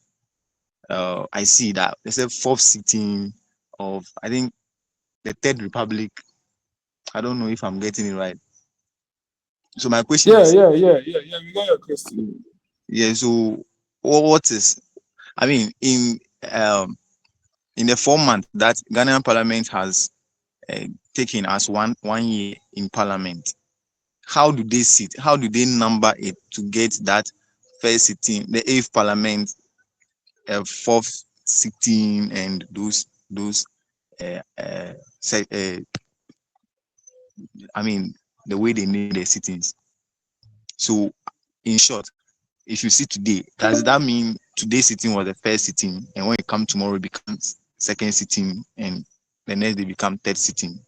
I see that there's a fourth sitting of, I think, the Third Republic. I don't know if I'm getting it right. So my question is, We got your question. yeah. So what is? I mean, in in the 4 months that Ghanaian Parliament has taken as one year in Parliament, how do they sit? How do they number it to get that first sitting, the 8th Parliament, 4th sitting, and those I mean, the way they name the sittings. So, in short, if you see today, does that mean today's sitting was the first sitting, and when it comes tomorrow, it becomes second sitting, and the next day become third sitting?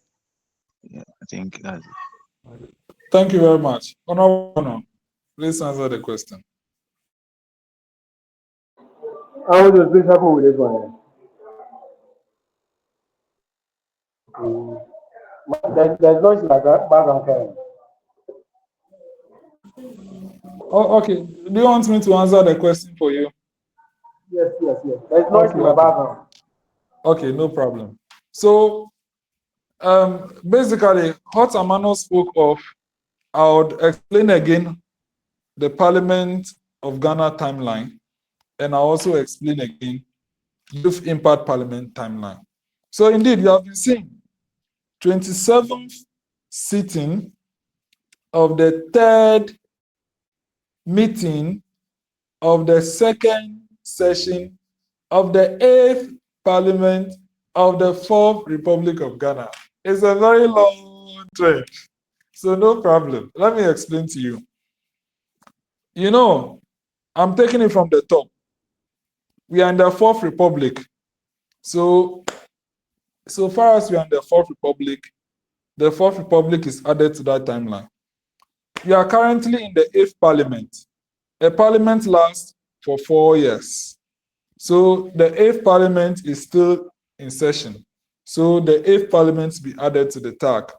Yeah, I think that's it. Thank you very much. Honorable, please answer the question. How does this happen with this one? There's noise like that background carrying. Oh, okay. Do you want me to answer the question for you? Yes. There's noise in the background. Okay, no problem. So, basically, what Amanor spoke of, I would explain again the Parliament of Ghana timeline, and I'll also explain again Youth Impact Parliament timeline. So, indeed, you have been seeing 27th sitting of the 3rd meeting of the 2nd session of the 8th Parliament of the 4th Republic of Ghana. It's a very long trend, so no problem. Let me explain to you. You know, I'm taking it from the top. We are in the 4th Republic. So far as we are in the 4th Republic, the 4th Republic is added to that timeline. We are currently in the 8th Parliament. A parliament lasts for 4 years. So the 8th Parliament is still in session. So the 8th Parliament be added to the tag.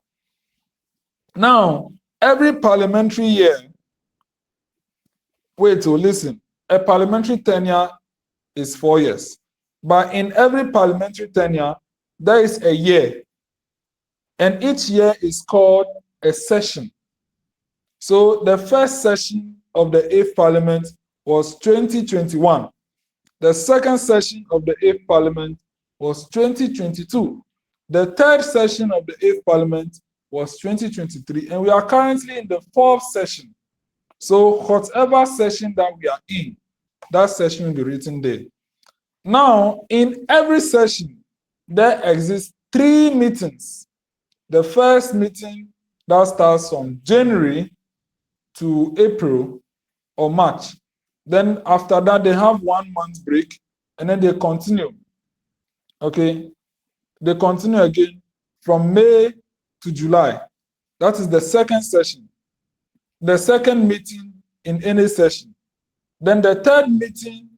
Now, every parliamentary year, listen, a parliamentary tenure is 4 years. But in every parliamentary tenure, there is a year. And each year is called a session. So the first session of the 8th Parliament was 2021. The second session of the 8th Parliament was 2022. The third session of the 8th Parliament was 2023. And we are currently in the 4th session. So whatever session that we are in, that session will be written there. Now, in every session, there exist 3 meetings. The first meeting that starts from January to April or March. Then after that, they have 1 month break, and then they continue. Okay, they continue again from May to July. That is the second session. The second meeting in any session. Then the third meeting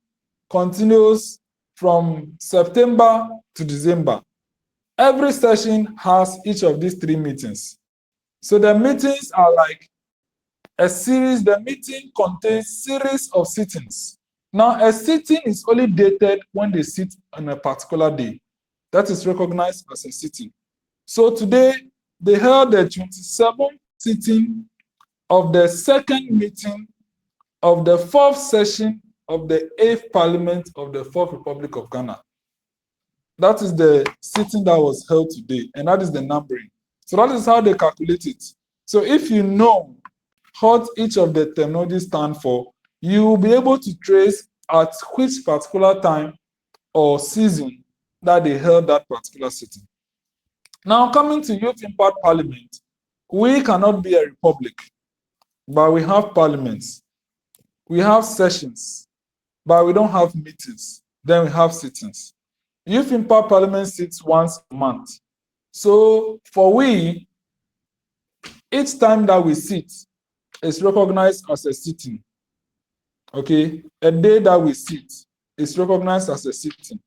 continues from September to December. Every session has each of these 3 meetings. So the meetings are like a series. The meeting contains series of sittings. Now, a sitting is only dated when they sit on a particular day. That is recognized as a sitting. So today, they held the 27th sitting of the second meeting of the 4th session of the 8th Parliament of the 4th Republic of Ghana. That is the sitting that was held today, and that is the numbering. So that is how they calculate it. So if you know what each of the terminologies stand for, you will be able to trace at which particular time or season that they held that particular sitting. Now, coming to Youth Impact Parliament, we cannot be a republic, but we have parliaments. We have sessions, but we don't have meetings. Then we have sittings. Youth Impact Parliament sits once a month. So for we, each time that we sit is recognized as a sitting. Okay, a day that we sit is recognized as a sitting.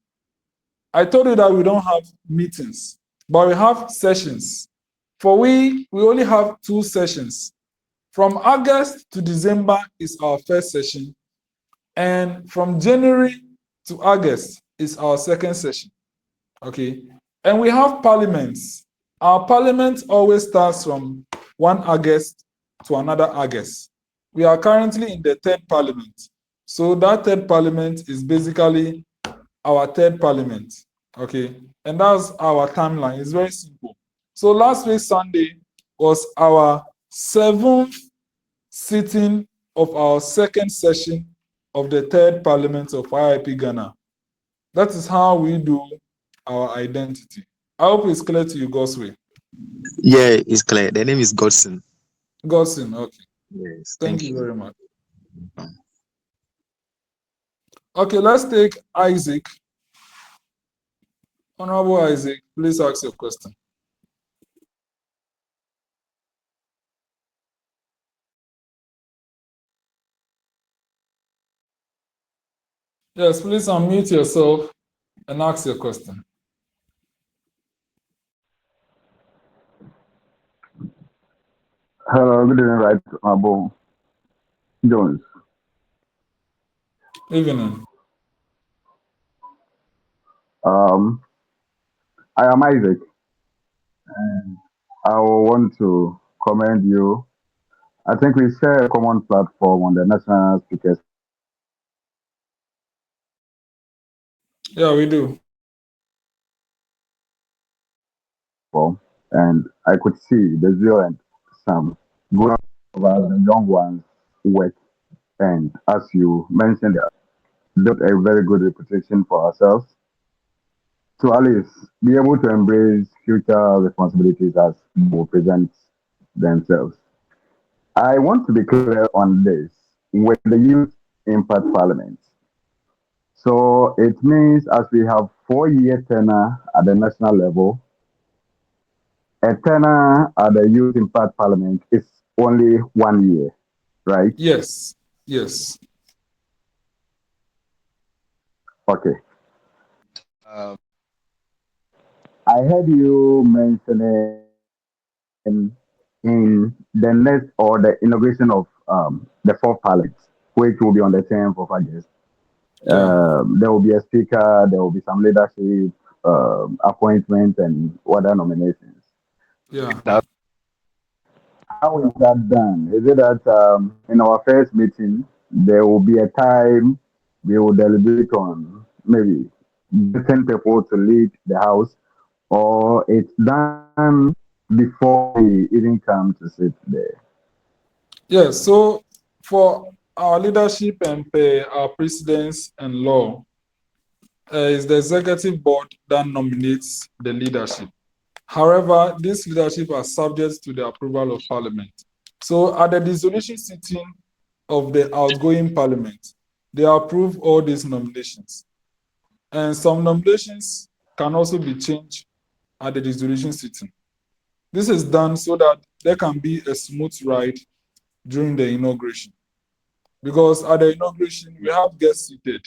I told you that we don't have meetings, but we have sessions. For we only have 2 sessions. From August to December is our first session, and from January to August is our second session. Okay, and we have parliaments. Our parliament always starts from 1 August to another August. We are currently in the 3rd Parliament. So that 3rd Parliament is basically our 3rd Parliament. Okay, and that's our timeline. It's very simple. So last week Sunday was our 7th sitting of our 2nd session of the 3rd Parliament of YIP Ghana. That is how we do our identity. I hope it's clear to you, Gosway. Yeah, it's clear. The name is Godson. Godson, okay. Yes, Thank you very much. Okay, let's take Isaac. Honorable Isaac, please ask your question. Yes, please unmute yourself and ask your question. Hello, good evening, right, Agbo Jones. Evening. I am Isaac, and I want to commend you. I think we share a common platform on the National Speakers Yeah, we do. Forum, and I could see the zeal and some good of us, the young ones, work. And as you mentioned, built a very good reputation for ourselves to at least be able to embrace future responsibilities as people present themselves. I want to be clear on this with the Youth Impact Parliament. So it means as we have 4-year tenure at the national level, a tenure at the Youth Impact Parliament is only 1 year, right? Yes, yes. Okay. I heard you mentioning in the next or the inauguration of the 4th Parliament, which will be on the 10th of August. There will be a speaker, there will be some leadership appointments and other nominations. Yeah. How is that done? Is it that in our first meeting, there will be a time we will deliberate on maybe getting people to lead the house, or it's done before we even come to sit there? Yes, so for our leadership and our presidents and law, is the executive board that nominates the leadership. However, this leadership are subject to the approval of Parliament. So at the dissolution sitting of the outgoing Parliament, they approve all these nominations. And some nominations can also be changed at the dissolution sitting. This is done so that there can be a smooth ride during the inauguration. Because at the inauguration, we have guests seated.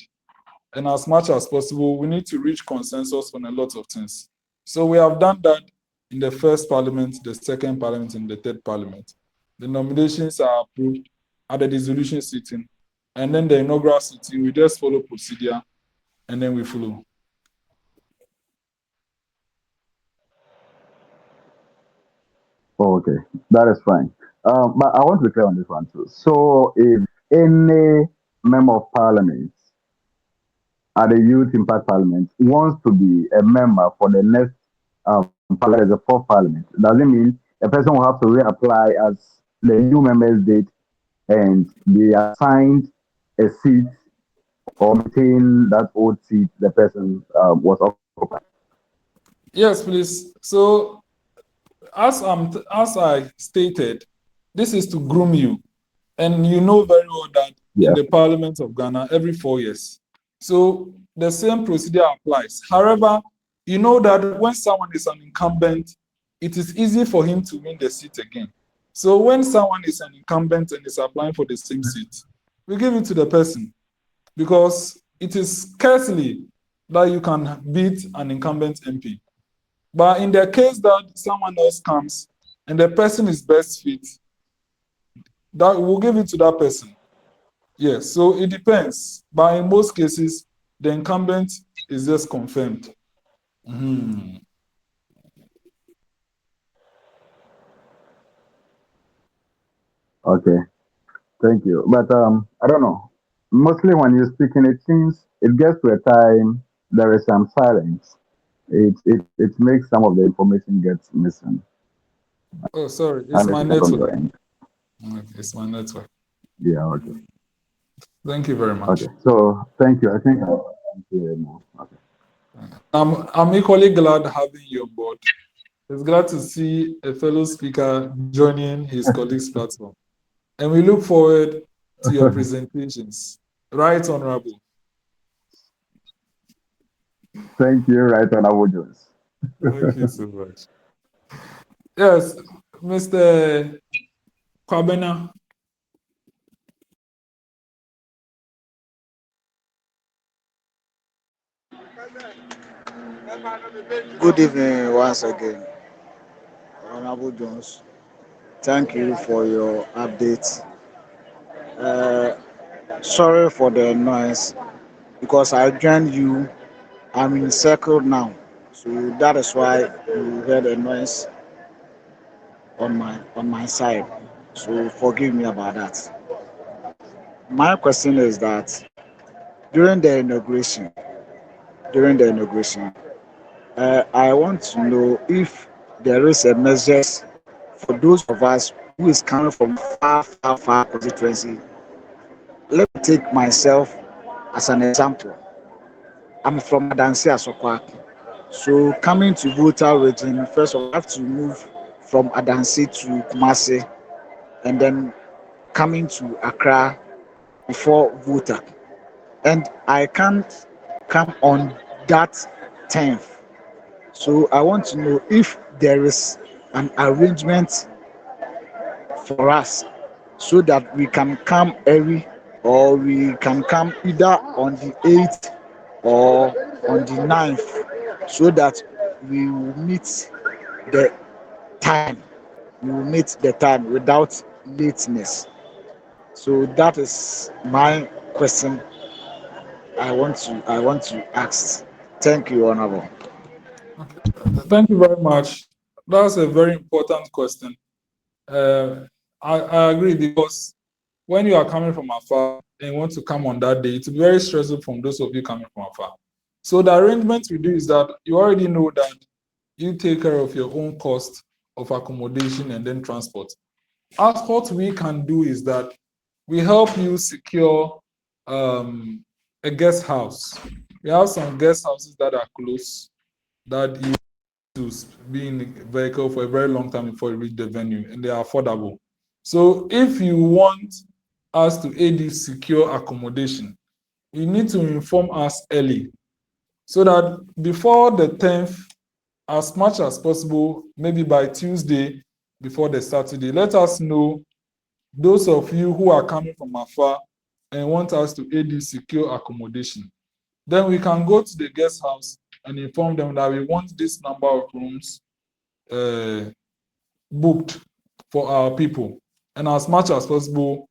And as much as possible, we need to reach consensus on a lot of things. So we have done that in the first Parliament, the second Parliament, and the third Parliament. The nominations are approved at the dissolution sitting. And then the inaugural sitting, we just follow procedure and then we follow. Oh, okay, that is fine. But I want to be clear on this one too. So, if any member of parliament at the Youth Impact Parliament wants to be a member for the next parliament, the 4th Parliament, does it mean a person will have to reapply as the new members date and be assigned a seat or maintain that old seat the person was occupying? Yes, please. So as I stated, this is to groom you. And you know very well that in the Parliament of Ghana, every 4 years. So the same procedure applies. However, you know that when someone is an incumbent, it is easy for him to win the seat again. So when someone is an incumbent and is applying for the same seat, we give it to the person because it is scarcely that you can beat an incumbent MP. But in the case that someone else comes and the person is best fit, that we'll give it to that person. Yes, so it depends. But in most cases, the incumbent is just confirmed. Mm-hmm. Okay, thank you. But I don't know. Mostly when you're speaking, it seems it gets to a time there is some silence. it makes some of the information gets missing. Oh, sorry, it's Unless my it's on your network. end. Okay, it's my network. Yeah, okay. Thank you very much. Okay. So thank you. I think I'm clear now. Okay. I'm equally glad having you on board. It's glad to see a fellow speaker joining his colleagues' platform. And we look forward to your presentations. Right, Honorable? Thank you, Right Honorable Jones. Thank you so much. Yes, Mr. Kwabena. Good evening once again, Honorable Jones. Thank you for your update. Uh, Sorry for the noise because I joined you. I'm in circle now, so that is why you heard a noise on my side. So forgive me about that. My question is that during the inauguration, during the inauguration, I want to know if there is a measures for those of us who is coming from far constituency. Let me take myself as an example. I'm from Adansi Asokwa. So coming to Volta region, first of all, I have to move from Adansi to Kumasi and then coming to Accra before Volta. And I can't come on that 10th. So I want to know if there is an arrangement for us so that we can come early or we can come either on the 8th or on the 9th so that we will meet the time. We will meet the time without lateness. So that is my question I want to ask. Thank you, Honorable. Okay. Thank you very much. That's a very important question. I agree because when you are coming from afar and want to come on that day, it's very stressful from those of you coming from afar. So the arrangement we do is that you already know that you take care of your own cost of accommodation and then transport. As what we can do is that we help you secure a guest house. We have some guest houses that are close that you to be in the vehicle for a very long time before you reach the venue, and they are affordable. So if you want us to aid you secure accommodation, you need to inform us early so that before the 10th, as much as possible, maybe by Tuesday before the Saturday, let us know, those of you who are coming from afar and want us to aid you secure accommodation. Then we can go to the guest house and inform them that we want this number of rooms booked for our people. And as much as possible,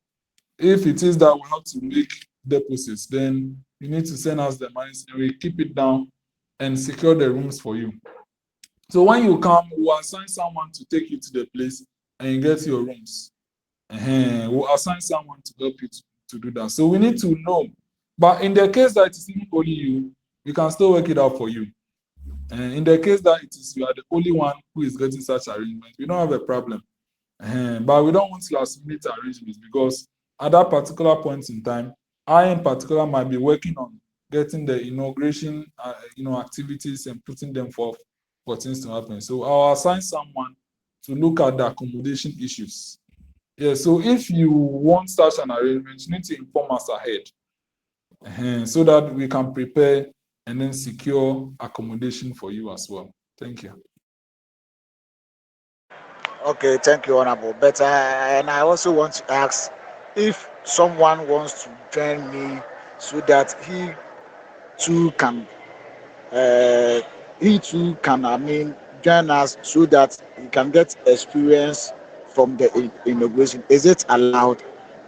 if it is that we have to make deposits, then you need to send us the money and we keep it down and secure the rooms for you. So when you come, we'll assign someone to take you to the place and you get your rooms. We'll assign someone to help you to do that. So we need to know. But in the case that it's not only you, we can still work it out for you. And in the case that you are the only one who is getting such arrangement, we don't have a problem. But we don't want last-minute arrangements because at that particular point in time, I in particular might be working on getting the inauguration, activities and putting them forth for things to happen. So I'll assign someone to look at the accommodation issues. Yeah. So if you want such an arrangement, you need to inform us ahead, so that we can prepare and then secure accommodation for you as well. Thank you. Okay, thank you, Honorable. But and I also want to ask if someone wants to join me so that too can uh, I mean join us so that he can get experience from the inauguration. Is it allowed,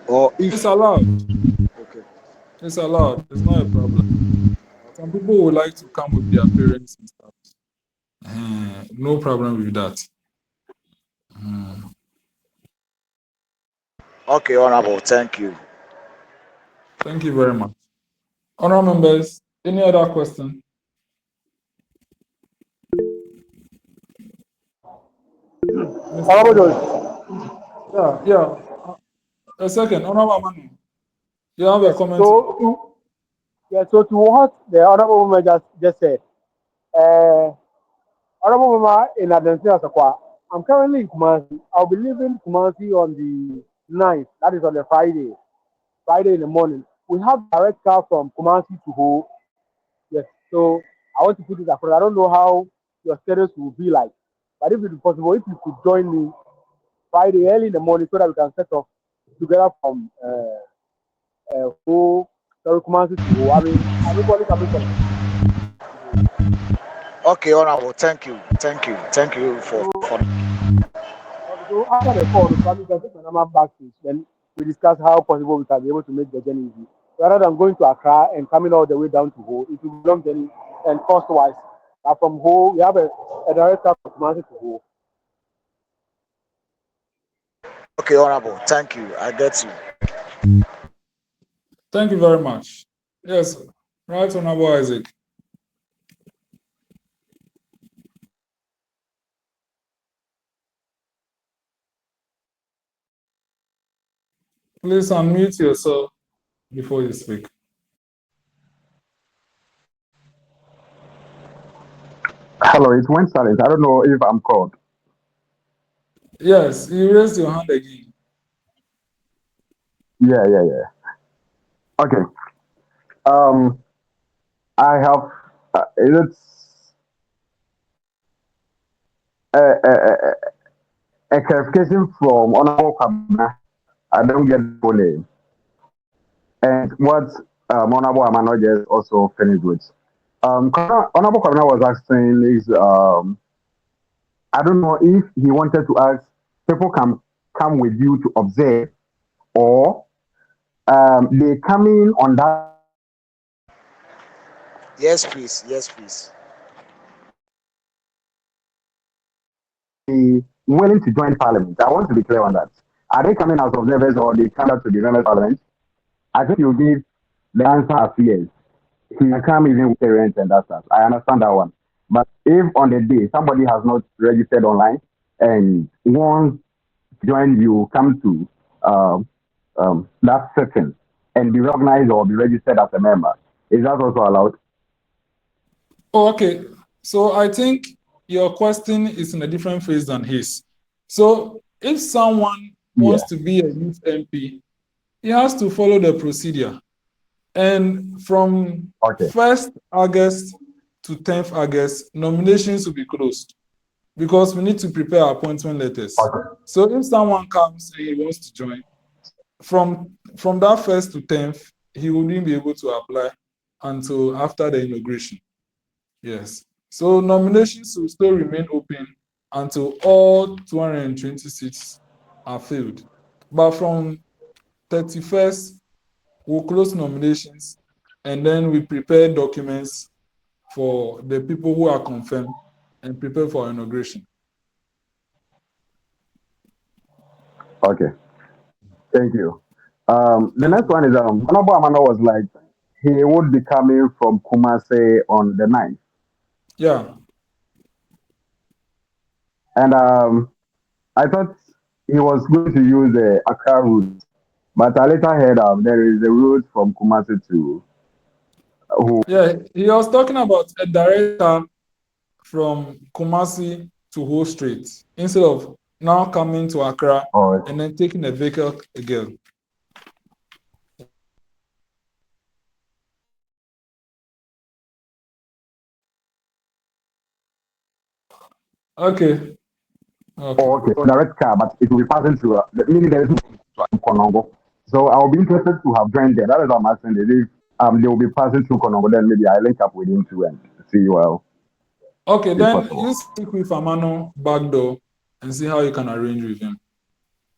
or It's if allowed. okay? It's allowed. It's not a problem. Some people would like to come with their parents and stuff. No problem with that. Okay, Honorable. Thank you. Thank you very much. Honorable members, any other question? Yeah. A second, Honorable Manu, you have a comment? So to what the honorable woman just said, honorable woman in Adensia Sakwa, I'm currently in Kumasi. I'll be leaving Kumasi on the 9th. That is on the Friday in the morning. We have direct car from Kumasi to Ho. Yes. So I want to put it across. I don't know how your status will be like, but if it is possible, if you could join me Friday early in the morning so that we can set off together from Ho, sorry, Kumasi to Ho. I mean, I'm equally coming from. Okay, honorable. Thank you for. So after the call, we can take my number back to then we discuss how possible we can be able to make the journey easy. Rather than going to Accra and coming all the way down to Ho, it will be long journey and cost wise. But from Ho, we have a direct car from Kumasi to Ho. Okay, honorable. Thank you. I get you. Thank you very much. Yes, right, Honorable Isaac. Please unmute yourself before you speak. Hello, it went silent. I don't know if I'm called. Yes, you raised your hand again. Yeah. Okay. I have. It's a clarification from Honorable Kabna. I don't get the full name. And what Honorable Amanor just also finished with. Honorable Kabna was asking is I don't know if he wanted to ask people can come with you to observe or they come in on that. Yes, please. Willing to join parliament. I want to be clear on that. Are they coming as observers or they come out to the members of parliament? I think you give the answer as yes. He can come even with parents and that stuff. I understand that one. But if on the day somebody has not registered online and wants to join you, come to that setting and be recognized or be registered as a member, is that also allowed? Oh, okay. So I think your question is in a different phase than his. So if someone wants to be a youth MP, he has to follow the procedure. And from 1st August to 10th August, nominations will be closed because we need to prepare appointment letters. So if someone comes and he wants to join, from that 1st to 10th, he wouldn't be able to apply until after the inauguration. Yes. So nominations will still remain open until all 226 are filled. But from 31st, we'll close nominations and then we prepare documents for the people who are confirmed and prepare for inauguration. Okay. Thank you. The next one is Honorable Amanda was like, he would be coming from Kumasi on the 9th. Yeah. And I thought he was going to use the Accra route, but I later heard there is a route from Kumasi to. Yeah, he was talking about a direct from Kumasi to Ho Street instead of now coming to Accra and then taking a vehicle again. Okay. Okay. So direct car, but it will be passing through. Meaning there is no Konongo. So I'll be interested to have joined there. That is what I'm asking. If they will be passing through Konongo, then maybe I link up with him too and see well. Okay, then you speak with Amanor back door and see how you can arrange with him.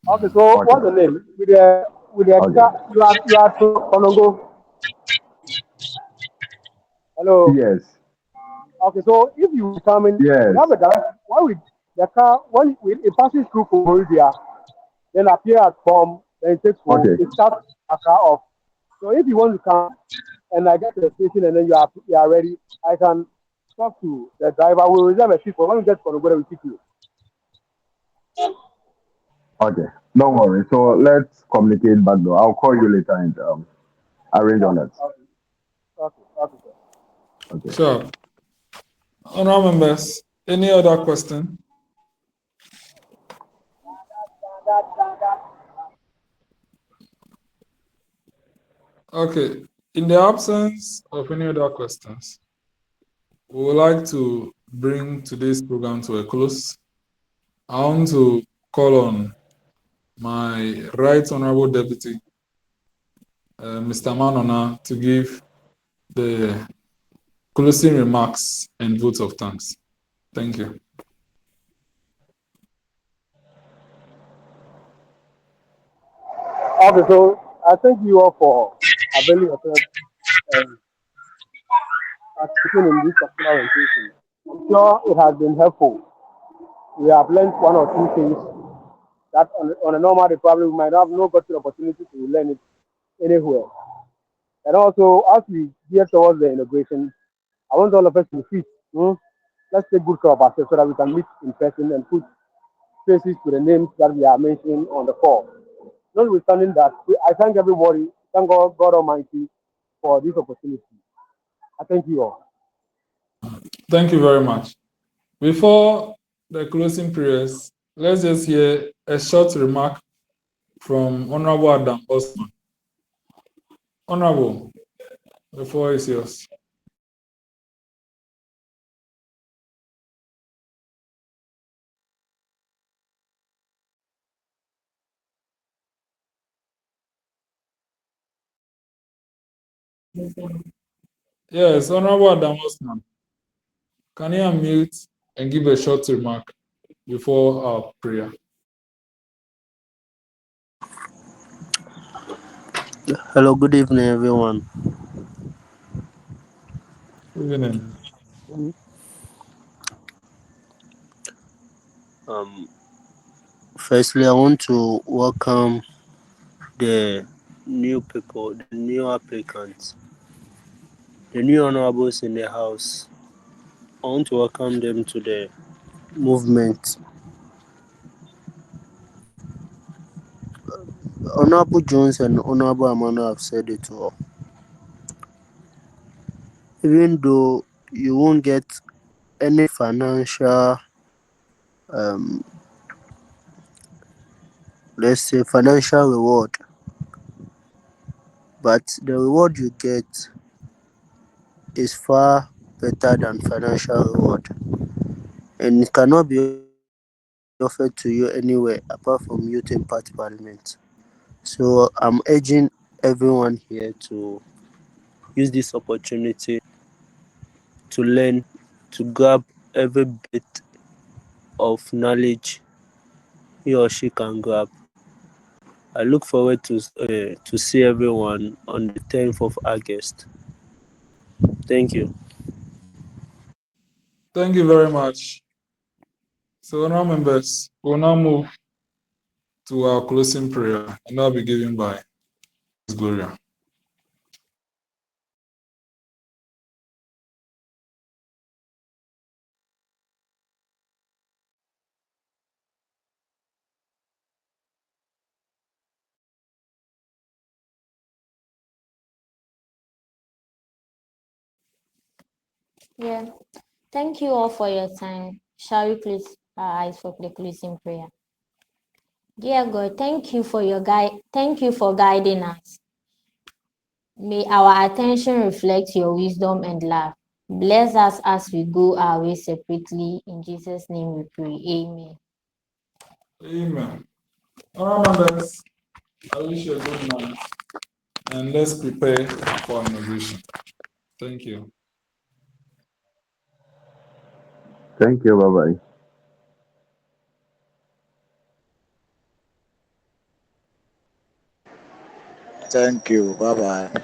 Okay, so what's the name? With the you are to Konongo. Hello. Yes. Okay, so if you come in, we have a direct. Why we the car when it passes through Florida, then appear at home, then it takes home. It starts a car off. So if you want to come and I get to the station and then you are ready, I can talk to the driver. We'll reserve a seat for when we get to Konongo, we pick you. Okay, don't worry. So let's communicate back though. I'll call you later and arrange on Okay, that. okay, okay, okay, sir. Okay. Sure. Honorable members, any other question? Okay. In the absence of any other questions, we would like to bring today's program to a close. I want to call on my Right Honorable Deputy, Mr. Amanor, to give the closing remarks and votes of thanks. Thank you. Okay, so I thank you all for availing yourself and participating in this particular orientation. I'm sure it has been helpful. We have learned one or two things that on a normal day probably we might have no got the opportunity to learn it anywhere. And also, as we get towards the inauguration, I want all of us to fit. Let's take good care of ourselves so that we can meet in person and put faces to the names that we are mentioning on the call. Notwithstanding that, I thank everybody, thank God Almighty for this opportunity. I thank you all. Thank you very much. Before the closing prayers, let's just hear a short remark from Honorable Adam Osman. Honorable, the floor is yours. Yes, Honorable Adam Osman, can you unmute and give a short remark before our prayer? Hello, good evening, everyone. Good evening. Um, Firstly, I want to welcome the new people, the new applicants, the new honorables in the house. I want to welcome them to the movement. Honorable Jones and Honorable Amanor have said it all. Even though you won't get any financial, um, let's say, financial reward, but the reward you get is far better than financial reward, and it cannot be offered to you anywhere apart from Youth Impact Parliament. So I'm urging everyone here to use this opportunity to learn, to grab every bit of knowledge he or she can grab. I look forward to see everyone on the 10th of August. Thank you. Thank you very much. So now, members, we'll now move to our closing prayer, and that'll be given by Gloria. Yeah. Thank you all for your time. Shall we close our eyes for the closing prayer? Dear God, thank you for your guide. Thank you for guiding us. May our attention reflect your wisdom and love. Bless us as we go our way separately. In Jesus' name we pray. Amen. Amen. All right, members, I wish you a good night, and let's prepare for inauguration. Thank you. Thank you. Bye bye. Thank you. Bye bye.